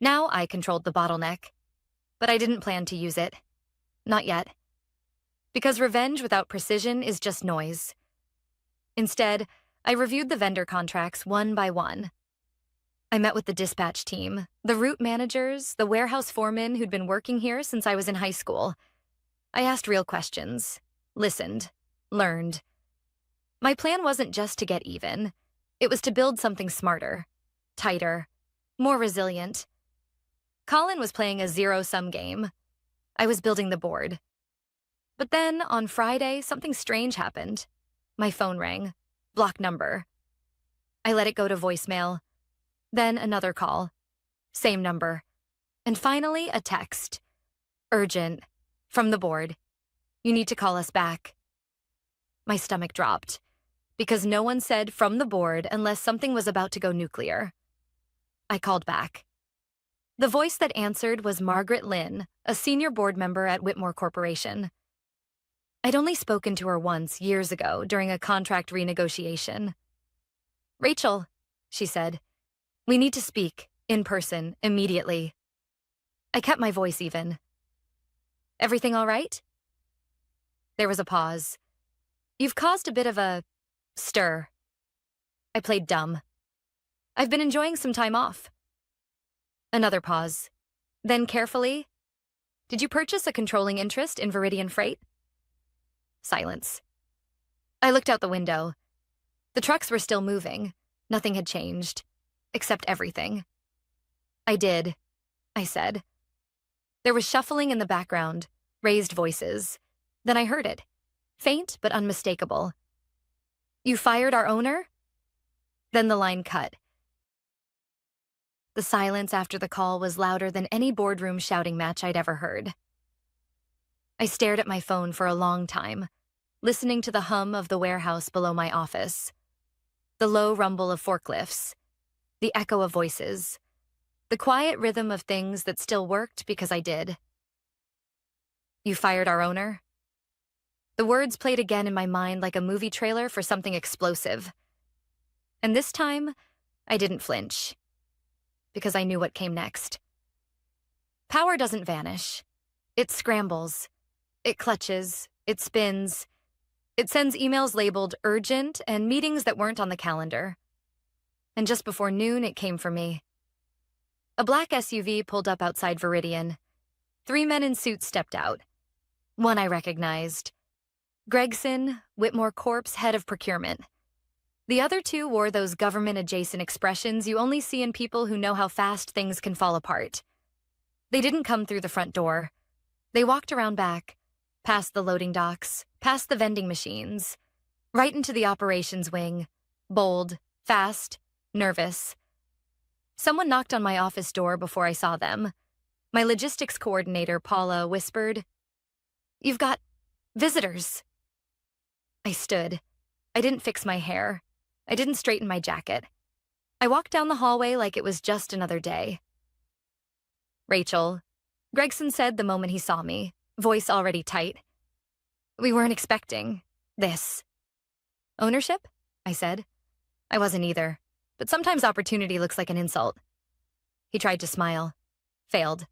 Speaker 1: Now I controlled the bottleneck, but I didn't plan to use it. Not yet. Because revenge without precision is just noise. Instead, I reviewed the vendor contracts one by one. I met with the dispatch team, the route managers, the warehouse foremen who'd been working here since I was in high school. I asked real questions, listened, learned. My plan wasn't just to get even. It was to build something smarter, tighter, more resilient. Colin was playing a zero-sum game. I was building the board. But then, on Friday, something strange happened. My phone rang. Block number. I let it go to voicemail. Then another call. Same number. And finally, a text. Urgent. From the board. You need to call us back. My stomach dropped, because no one said from the board unless something was about to go nuclear. I called back. The voice that answered was Margaret Lynn, a senior board member at Whitmore Corporation. I'd only spoken to her once, years ago, during a contract renegotiation. "Rachel," she said, "we need to speak, in person, immediately." I kept my voice even. "Everything all right?" There was a pause. "You've caused a bit of a stir." I played dumb. "I've been enjoying some time off." Another pause. Then carefully, "Did you purchase a controlling interest in Viridian Freight?" Silence. I looked out the window. The trucks were still moving. Nothing had changed, except everything. "I did," I said. There was shuffling in the background, raised voices. Then I heard it, faint but unmistakable. "You fired our owner?" Then the line cut. The silence after the call was louder than any boardroom shouting match I'd ever heard. I stared at my phone for a long time, listening to the hum of the warehouse below my office, the low rumble of forklifts, the echo of voices, the quiet rhythm of things that still worked because I did. "You fired our owner?" The words played again in my mind like a movie trailer for something explosive. And this time, I didn't flinch, because I knew what came next. Power doesn't vanish. It scrambles. It clutches. It spins. It sends emails labeled urgent and meetings that weren't on the calendar. And just before noon, it came for me. A black SUV pulled up outside Viridian. 3 men in suits stepped out. One I recognized. Gregson, Whitmore Corp's head of procurement. The other 2 wore those government-adjacent expressions you only see in people who know how fast things can fall apart. They didn't come through the front door. They walked around back, past the loading docks, past the vending machines, right into the operations wing, bold, fast, nervous. Someone knocked on my office door before I saw them. My logistics coordinator, Paula, whispered, "You've got visitors." I stood. I didn't fix my hair. I didn't straighten my jacket. I walked down the hallway like it was just another day. "Rachel," Gregson said the moment he saw me, voice already tight. "We weren't expecting this." "Ownership?" I said. I wasn't either, but sometimes opportunity looks like an insult. He tried to smile. Failed.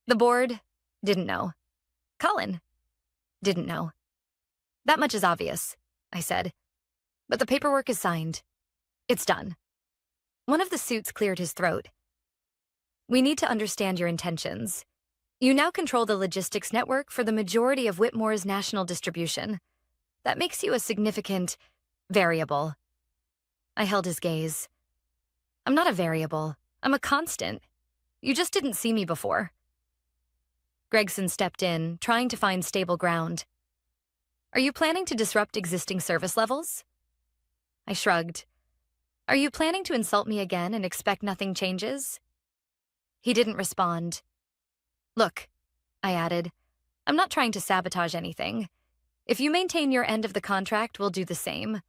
Speaker 1: "The board didn't know. Colin didn't know. That much is obvious," I said. "But the paperwork is signed. It's done." One of the suits cleared his throat. "We need to understand your intentions. You now control the logistics network for the majority of Whitmore's national distribution. That makes you a significant variable." I held his gaze. "I'm not a variable. I'm a constant. You just didn't see me before." Gregson stepped in, trying to find stable ground. "Are you planning to disrupt existing service levels?" I shrugged. "Are you planning to insult me again and expect nothing changes?" He didn't respond. "Look," I added, "I'm not trying to sabotage anything. If you maintain your end of the contract, we'll do the same.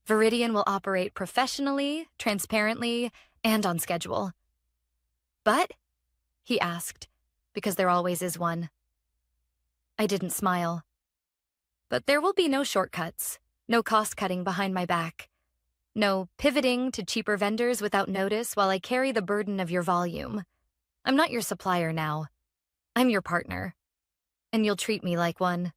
Speaker 1: Viridian will operate professionally, transparently, and on schedule." "But?" he asked, because there always is one. I didn't smile. "But there will be no shortcuts, no cost-cutting behind my back, no pivoting to cheaper vendors without notice while I carry the burden of your volume. I'm not your supplier now. I'm your partner, and you'll treat me like one."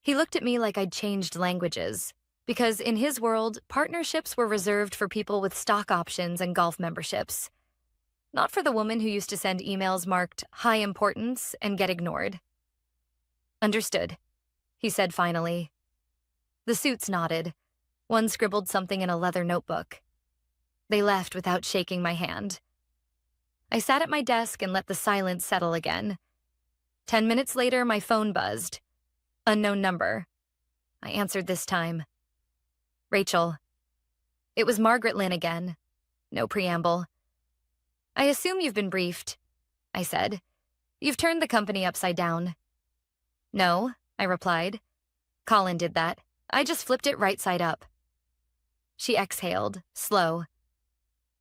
Speaker 1: He looked at me like I'd changed languages, because in his world, partnerships were reserved for people with stock options and golf memberships, not for the woman who used to send emails marked high importance and get ignored. "Understood," he said finally. The suits nodded. One scribbled something in a leather notebook. They left without shaking my hand. I sat at my desk and let the silence settle again. 10 minutes later, my phone buzzed. Unknown number. I answered this time. Rachel. It was Margaret Lynn again. No preamble. I assume you've been briefed, I said. You've turned the company upside down. No, I replied. Colin did that. I just flipped it right side up. She exhaled, slow.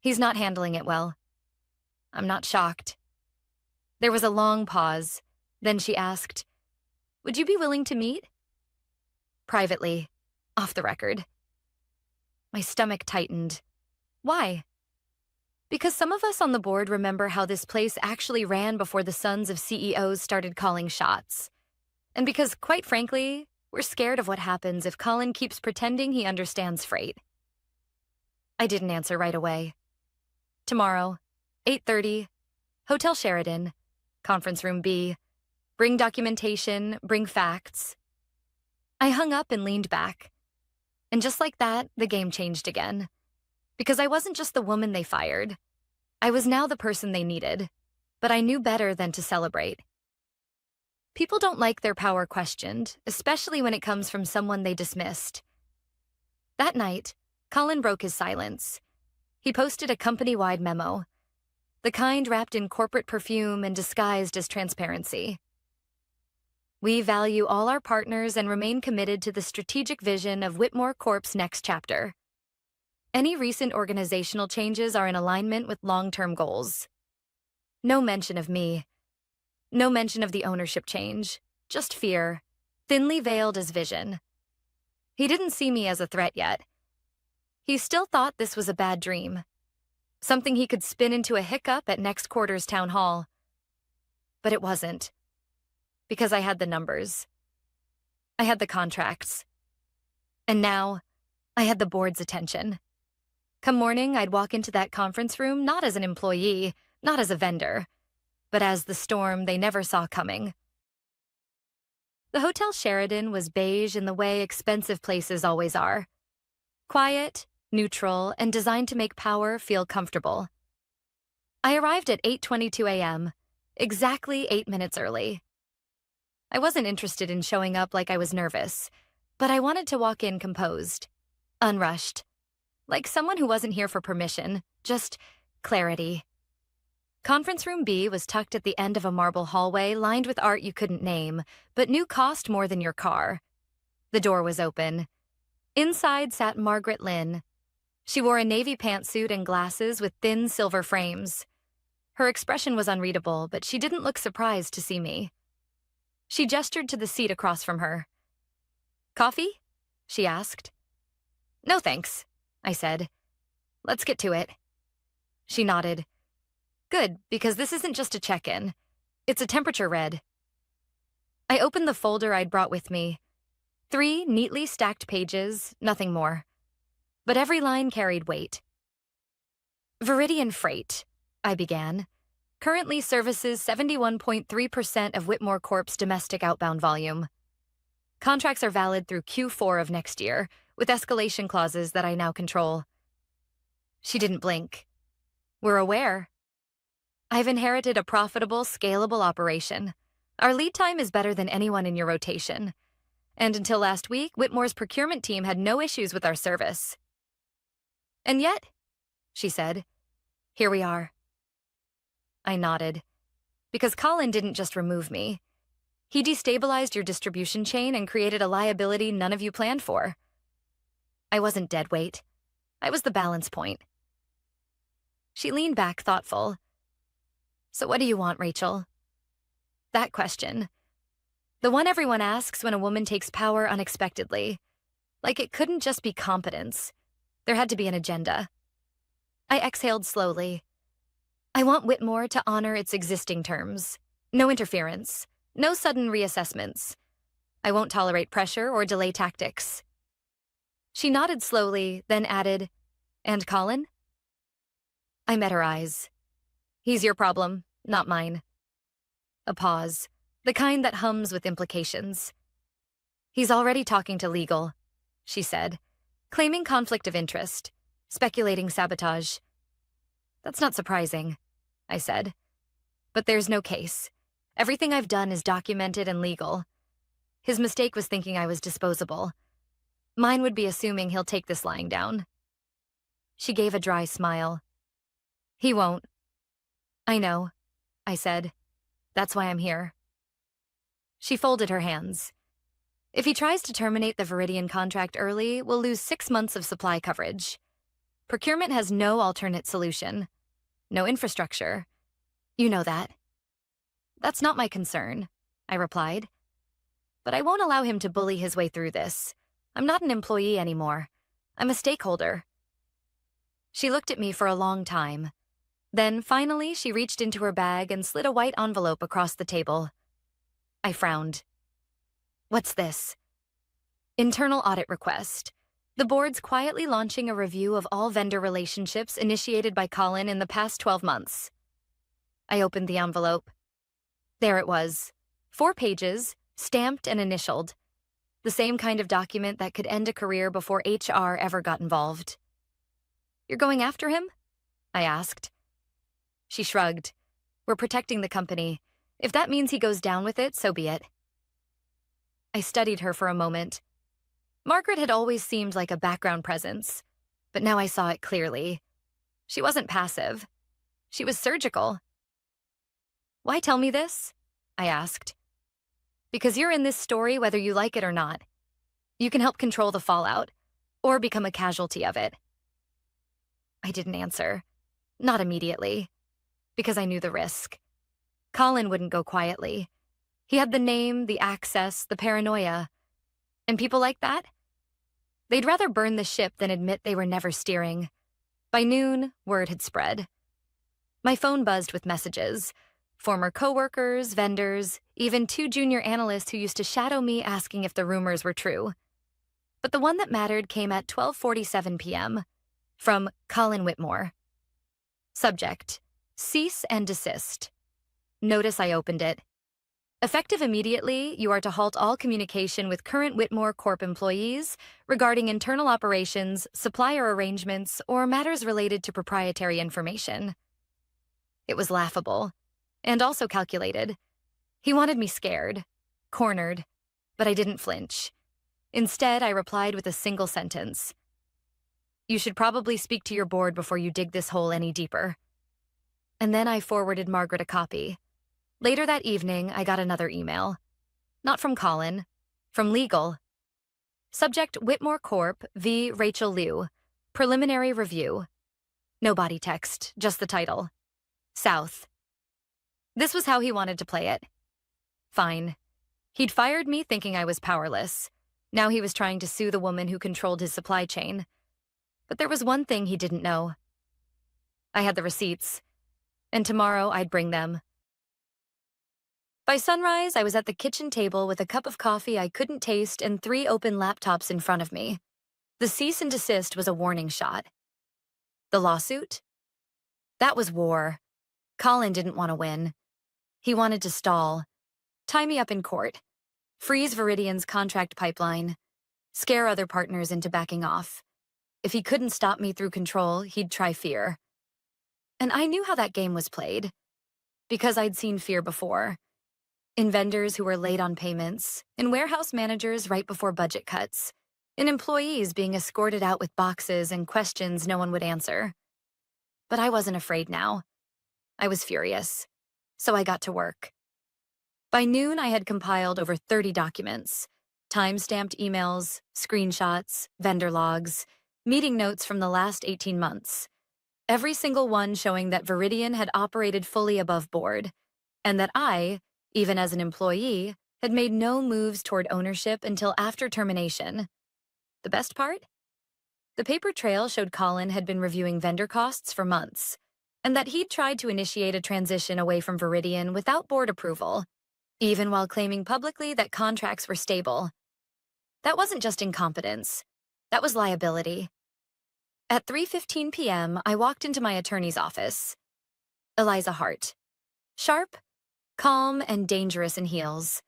Speaker 1: He's not handling it well. I'm not shocked. There was a long pause. Then she asked, would you be willing to meet? Privately, off the record. My stomach tightened. Why? Because some of us on the board remember how this place actually ran before the sons of CEOs started calling shots. And because, quite frankly, we're scared of what happens if Colin keeps pretending he understands freight. I didn't answer right away. Tomorrow, 8:30, Hotel Sheridan, Conference Room B. Bring documentation, bring facts. I hung up and leaned back. And just like that, the game changed again. Because I wasn't just the woman they fired. I was now the person they needed. But I knew better than to celebrate. People don't like their power questioned, especially when it comes from someone they dismissed. That night, Colin broke his silence. He posted a company-wide memo. The kind wrapped in corporate perfume and disguised as transparency. We value all our partners and remain committed to the strategic vision of Whitmore Corp's next chapter. Any recent organizational changes are in alignment with long-term goals. No mention of me. No mention of the ownership change. Just fear, thinly veiled as vision. He didn't see me as a threat yet. He still thought this was a bad dream. Something he could spin into a hiccup at next quarter's town hall. But it wasn't. Because I had the numbers. I had the contracts. And now, I had the board's attention. Come morning, I'd walk into that conference room not as an employee, not as a vendor, but as the storm they never saw coming. The Hotel Sheridan was beige in the way expensive places always are. Quiet, neutral, and designed to make power feel comfortable. I arrived at 8:22 a.m., exactly 8 minutes early. I wasn't interested in showing up like I was nervous, but I wanted to walk in composed, unrushed, like someone who wasn't here for permission, just clarity. Conference Room B was tucked at the end of a marble hallway lined with art you couldn't name, but knew cost more than your car. The door was open. Inside sat Margaret Lynn. She wore a navy pantsuit and glasses with thin silver frames. Her expression was unreadable, but she didn't look surprised to see me. She gestured to the seat across from her. Coffee? She asked. No thanks, I said. Let's get to it. She nodded. Good, because this isn't just a check-in. It's a temperature read. I opened the folder I'd brought with me. 3 neatly stacked pages, nothing more. But every line carried weight. Viridian Freight, I began, currently services 71.3% of Whitmore Corp's domestic outbound volume. Contracts are valid through Q4 of next year, with escalation clauses that I now control. She didn't blink. We're aware. I've inherited a profitable, scalable operation. Our lead time is better than anyone in your rotation. And until last week, Whitmore's procurement team had no issues with our service. And yet, she said, here we are. I nodded. Because Colin didn't just remove me. He destabilized your distribution chain and created a liability none of you planned for. I wasn't dead weight. I was the balance point. She leaned back, thoughtful. So what do you want, Rachel? That question. The one everyone asks when a woman takes power unexpectedly. Like it couldn't just be competence. There had to be an agenda. I exhaled slowly. I want Whitmore to honor its existing terms. No interference. No sudden reassessments. I won't tolerate pressure or delay tactics. She nodded slowly, then added, And Colin? I met her eyes. He's your problem, not mine. A pause, the kind that hums with implications. He's already talking to legal, she said, claiming conflict of interest, speculating sabotage. That's not surprising, I said. But there's no case. Everything I've done is documented and legal. His mistake was thinking I was disposable. Mine would be assuming he'll take this lying down. She gave a dry smile. He won't. I know, I said. That's why I'm here. She folded her hands. If he tries to terminate the Viridian contract early, we'll lose 6 months of supply coverage. Procurement has no alternate solution. No infrastructure. You know that. That's not my concern, I replied. But I won't allow him to bully his way through this. I'm not an employee anymore. I'm a stakeholder. She looked at me for a long time. Then, finally, she reached into her bag and slid a white envelope across the table. I frowned. What's this? Internal audit request. The board's quietly launching a review of all vendor relationships initiated by Colin in the past 12 months. I opened the envelope. There it was. 4 pages, stamped and initialed. The same kind of document that could end a career before HR ever got involved. You're going after him? I asked. She shrugged. We're protecting the company. If that means he goes down with it, so be it. I studied her for a moment. Margaret had always seemed like a background presence, but now I saw it clearly. She wasn't passive. She was surgical. Why tell me this? I asked. Because you're in this story whether you like it or not. You can help control the fallout, or become a casualty of it. I didn't answer. Not immediately. Because I knew the risk. Colin wouldn't go quietly. He had the name, the access, the paranoia. And people like that? They'd rather burn the ship than admit they were never steering. By noon, word had spread. My phone buzzed with messages. Former coworkers, vendors, even 2 junior analysts who used to shadow me asking if the rumors were true. But the one that mattered came at 12:47 p.m. from Colin Whitmore. Subject: cease and desist. Notice I opened it. Effective immediately, you are to halt all communication with current Whitmore Corp employees regarding internal operations, supplier arrangements, or matters related to proprietary information. It was laughable, and also calculated. He wanted me scared, cornered, but I didn't flinch. Instead, I replied with a single sentence. You should probably speak to your board before you dig this hole any deeper. And then I forwarded Margaret a copy. Later that evening, I got another email. Not from Colin, from legal. Subject: Whitmore Corp. v. Rachel Liu. Preliminary review. No body text, just the title. South. This was how he wanted to play it. Fine. He'd fired me thinking I was powerless. Now he was trying to sue the woman who controlled his supply chain. But there was one thing he didn't know. I had the receipts, and tomorrow I'd bring them. By sunrise, I was at the kitchen table with a cup of coffee I couldn't taste and 3 open laptops in front of me. The cease and desist was a warning shot. The lawsuit? That was war. Colin didn't want to win. He wanted to stall, tie me up in court, freeze Viridian's contract pipeline, scare other partners into backing off. If he couldn't stop me through control, he'd try fear. And I knew how that game was played, because I'd seen fear before. In vendors who were late on payments, in warehouse managers right before budget cuts, in employees being escorted out with boxes and questions no one would answer. But I wasn't afraid now. I was furious, so I got to work. By noon, I had compiled over 30 documents, time-stamped emails, screenshots, vendor logs, meeting notes from the last 18 months. Every single one showing that Viridian had operated fully above board, and that I, even as an employee, had made no moves toward ownership until after termination. The best part? The paper trail showed Colin had been reviewing vendor costs for months, and that he'd tried to initiate a transition away from Viridian without board approval, even while claiming publicly that contracts were stable. That wasn't just incompetence. That was liability. At 3:15 p.m., I walked into my attorney's office. Eliza Hart. Sharp, calm, and dangerous in heels.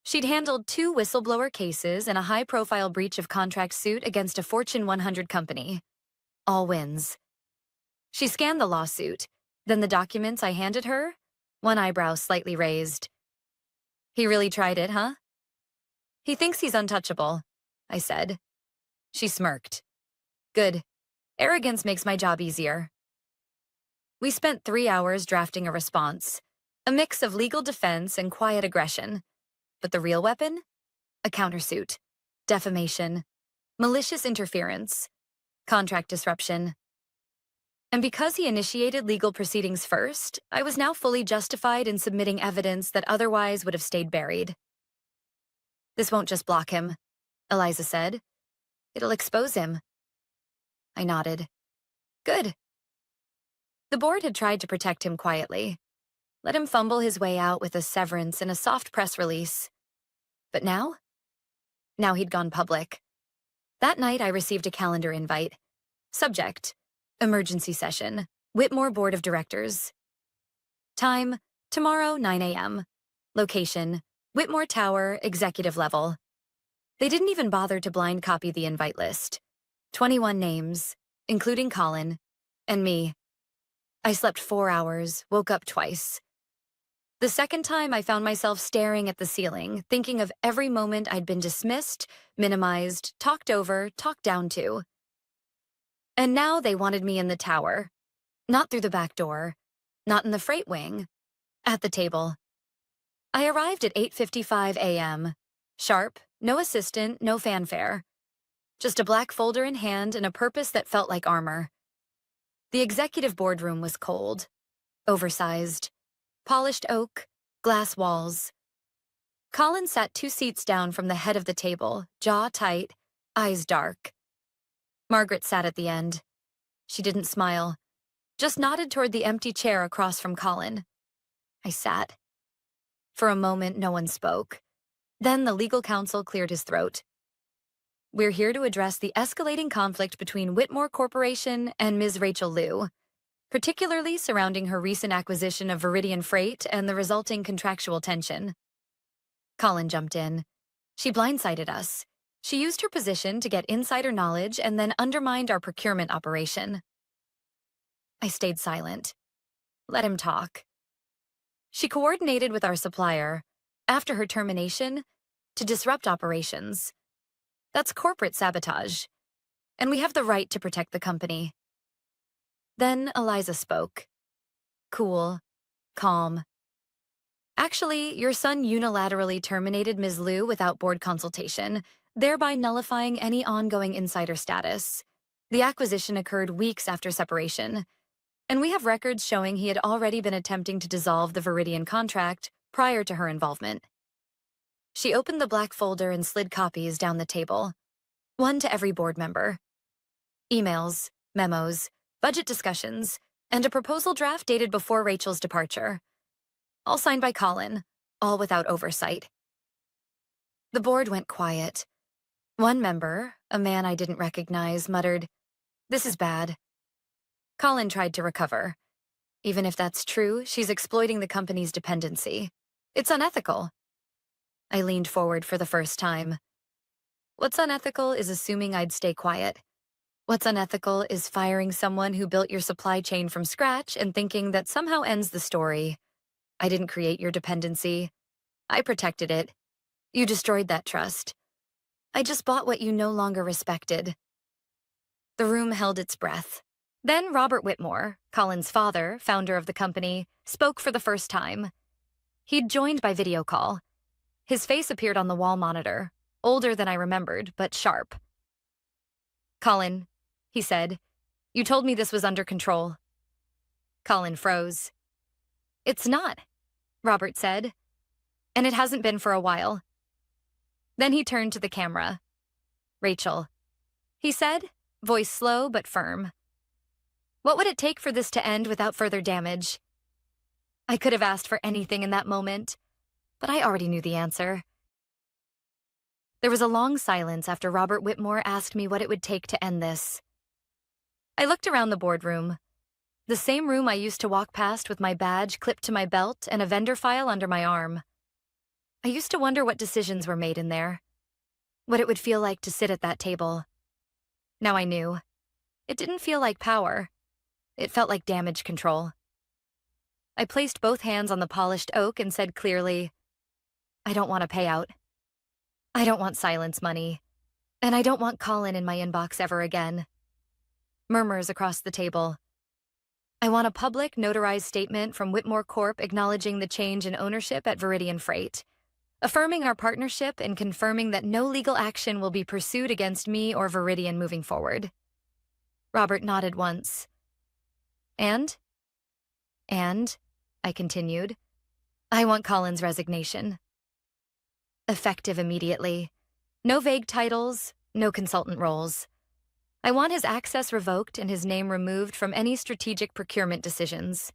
Speaker 1: She'd handled 2 whistleblower cases and a high-profile breach of contract suit against a Fortune 100 company. All wins. She scanned the lawsuit, then the documents I handed her, one eyebrow slightly raised. He really tried it, huh? He thinks he's untouchable, I said. She smirked. Good. Arrogance makes my job easier. We spent 3 hours drafting a response, a mix of legal defense and quiet aggression. But the real weapon? A countersuit, defamation, malicious interference, contract disruption. And because he initiated legal proceedings first, I was now fully justified in submitting evidence that otherwise would have stayed buried. This won't just block him, Eliza said. It'll expose him. I nodded. Good. The board had tried to protect him quietly, let him fumble his way out with a severance and a soft press release. But now? Now he'd gone public. That night I received a calendar invite. Subject: emergency session, Whitmore Board of Directors. Time: tomorrow, 9 a.m. Location: Whitmore Tower, executive level. They didn't even bother to blind copy the invite list. 21 names, including Colin, and me. I slept 4 hours, woke up twice. The second time, I found myself staring at the ceiling, thinking of every moment I'd been dismissed, minimized, talked over, talked down to. And now they wanted me in the tower. Not through the back door, not in the freight wing, at the table. I arrived at 8:55 a.m. Sharp, no assistant, no fanfare. Just a black folder in hand and a purpose that felt like armor. The executive boardroom was cold, oversized, polished oak, glass walls. Colin sat 2 seats down from the head of the table, jaw tight, eyes dark. Margaret sat at the end. She didn't smile, just nodded toward the empty chair across from Colin. I sat. For a moment, no one spoke. Then the legal counsel cleared his throat. We're here to address the escalating conflict between Whitmore Corporation and Ms. Rachel Liu, particularly surrounding her recent acquisition of Viridian Freight and the resulting contractual tension. Colin jumped in. She blindsided us. She used her position to get insider knowledge and then undermined our procurement operation. I stayed silent. Let him talk. She coordinated with our supplier, after her termination, to disrupt operations. That's corporate sabotage, and we have the right to protect the company. Then Eliza spoke. Cool, calm. Actually, your son unilaterally terminated Ms. Liu without board consultation, thereby nullifying any ongoing insider status. The acquisition occurred weeks after separation, and we have records showing he had already been attempting to dissolve the Viridian contract prior to her involvement. She opened the black folder and slid copies down the table, one to every board member. Emails, memos, budget discussions, and a proposal draft dated before Rachel's departure. All signed by Colin, all without oversight. The board went quiet. One member, a man I didn't recognize, muttered, "This is bad." Colin tried to recover. Even if that's true, she's exploiting the company's dependency. It's unethical. I leaned forward for the first time. What's unethical is assuming I'd stay quiet. What's unethical is firing someone who built your supply chain from scratch and thinking that somehow ends the story. I didn't create your dependency. I protected it. You destroyed that trust. I just bought what you no longer respected. The room held its breath. Then Robert Whitmore, Colin's father, founder of the company, spoke for the first time. He'd joined by video call. His face appeared on the wall monitor, older than I remembered, but sharp. "Colin," he said, "you told me this was under control." Colin froze. "It's not," Robert said, "and it hasn't been for a while." Then he turned to the camera. "Rachel," he said, voice slow but firm. "What would it take for this to end without further damage?" I could have asked for anything in that moment, but I already knew the answer. There was a long silence after Robert Whitmore asked me what it would take to end this. I looked around the boardroom, the same room I used to walk past with my badge clipped to my belt and a vendor file under my arm. I used to wonder what decisions were made in there, what it would feel like to sit at that table. Now I knew. It didn't feel like power. It felt like damage control. I placed both hands on the polished oak and said clearly, I don't want a payout. I don't want silence money. And I don't want Colin in my inbox ever again. Murmurs across the table. I want a public, notarized statement from Whitmore Corp acknowledging the change in ownership at Viridian Freight, affirming our partnership and confirming that no legal action will be pursued against me or Viridian moving forward. Robert nodded once. And, I continued, I want Colin's resignation. Effective immediately. No vague titles, no consultant roles. I want his access revoked and his name removed from any strategic procurement decisions.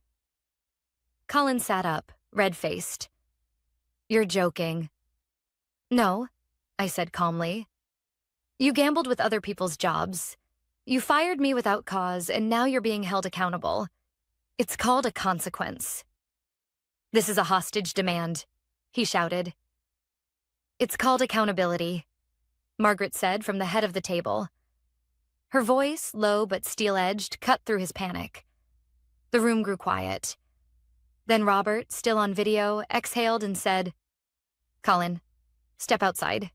Speaker 1: Colin sat up, red-faced. You're joking. No, I said calmly. You gambled with other people's jobs. You fired me without cause, and now you're being held accountable. It's called a consequence. This is a hostage demand, he shouted. It's called accountability, Margaret said from the head of the table. Her voice, low but steel-edged, cut through his panic. The room grew quiet. Then Robert, still on video, exhaled and said, Colin, step outside.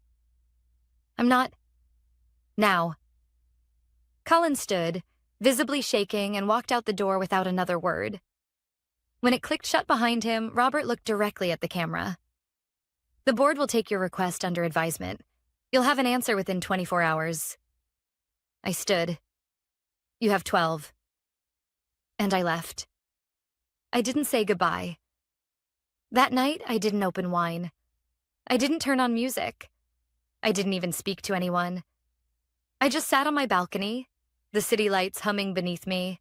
Speaker 1: I'm not. Now. Colin stood, visibly shaking, and walked out the door without another word. When it clicked shut behind him, Robert looked directly at the camera. The board will take your request under advisement. You'll have an answer within 24 hours. I stood. You have 12. And I left. I didn't say goodbye. That night, I didn't open wine. I didn't turn on music. I didn't even speak to anyone. I just sat on my balcony, the city lights humming beneath me,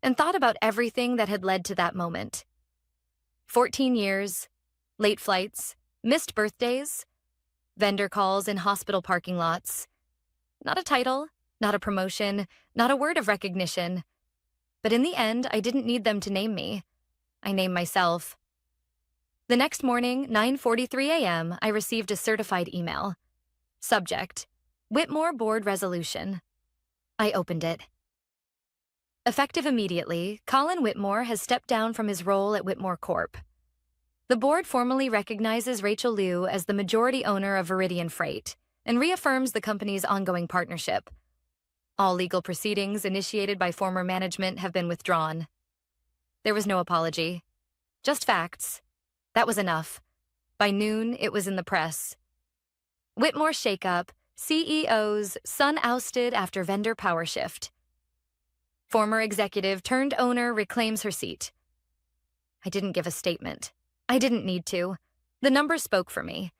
Speaker 1: and thought about everything that had led to that moment. 14 years, late flights, missed birthdays, vendor calls in hospital parking lots. Not a title, not a promotion, not a word of recognition. But in the end, I didn't need them to name me. I named myself. The next morning, 9:43 a.m., I received a certified email. Subject: Whitmore Board Resolution. I opened it. Effective immediately, Colin Whitmore has stepped down from his role at Whitmore Corp. The board formally recognizes Rachel Liu as the majority owner of Viridian Freight and reaffirms the company's ongoing partnership. All legal proceedings initiated by former management have been withdrawn. There was no apology. Just facts. That was enough. By noon, it was in the press. Whitmore shakeup, CEO's son ousted after vendor power shift. Former executive turned owner reclaims her seat. I didn't give a statement. I didn't need to. The numbers spoke for me.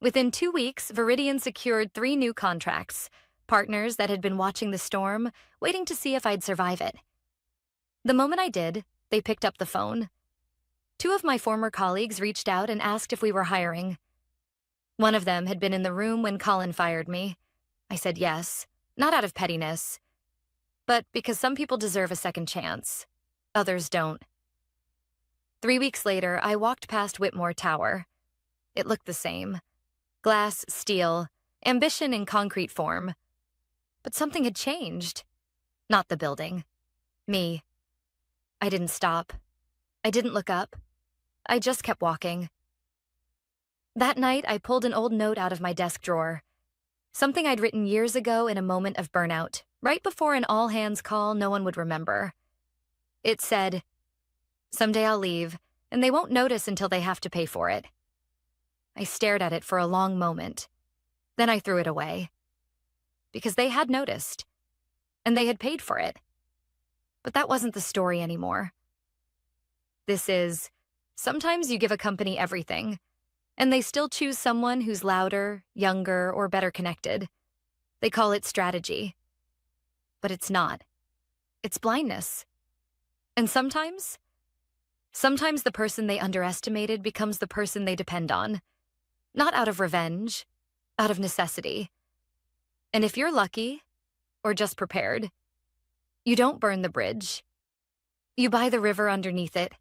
Speaker 1: Within 2 weeks, Viridian secured 3 new contracts, partners that had been watching the storm, waiting to see if I'd survive it. The moment I did, they picked up the phone. 2 of my former colleagues reached out and asked if we were hiring. One of them had been in the room when Colin fired me. I said yes, not out of pettiness, but because some people deserve a second chance. Others don't. 3 weeks later, I walked past Whitmore Tower. It looked the same. Glass, steel, ambition in concrete form. But something had changed. Not the building. Me. I didn't stop. I didn't look up. I just kept walking. That night, I pulled an old note out of my desk drawer. Something I'd written years ago in a moment of burnout, right before an all-hands call no one would remember. It said, "Someday I'll leave, and they won't notice until they have to pay for it." I stared at it for a long moment. Then I threw it away. Because they had noticed, and they had paid for it. But that wasn't the story anymore. This is, sometimes you give a company everything, and they still choose someone who's louder, younger, or better connected. They call it strategy. But it's not. It's blindness. And sometimes the person they underestimated becomes the person they depend on. Not out of revenge, out of necessity. And if you're lucky, or just prepared, you don't burn the bridge. You buy the river underneath it.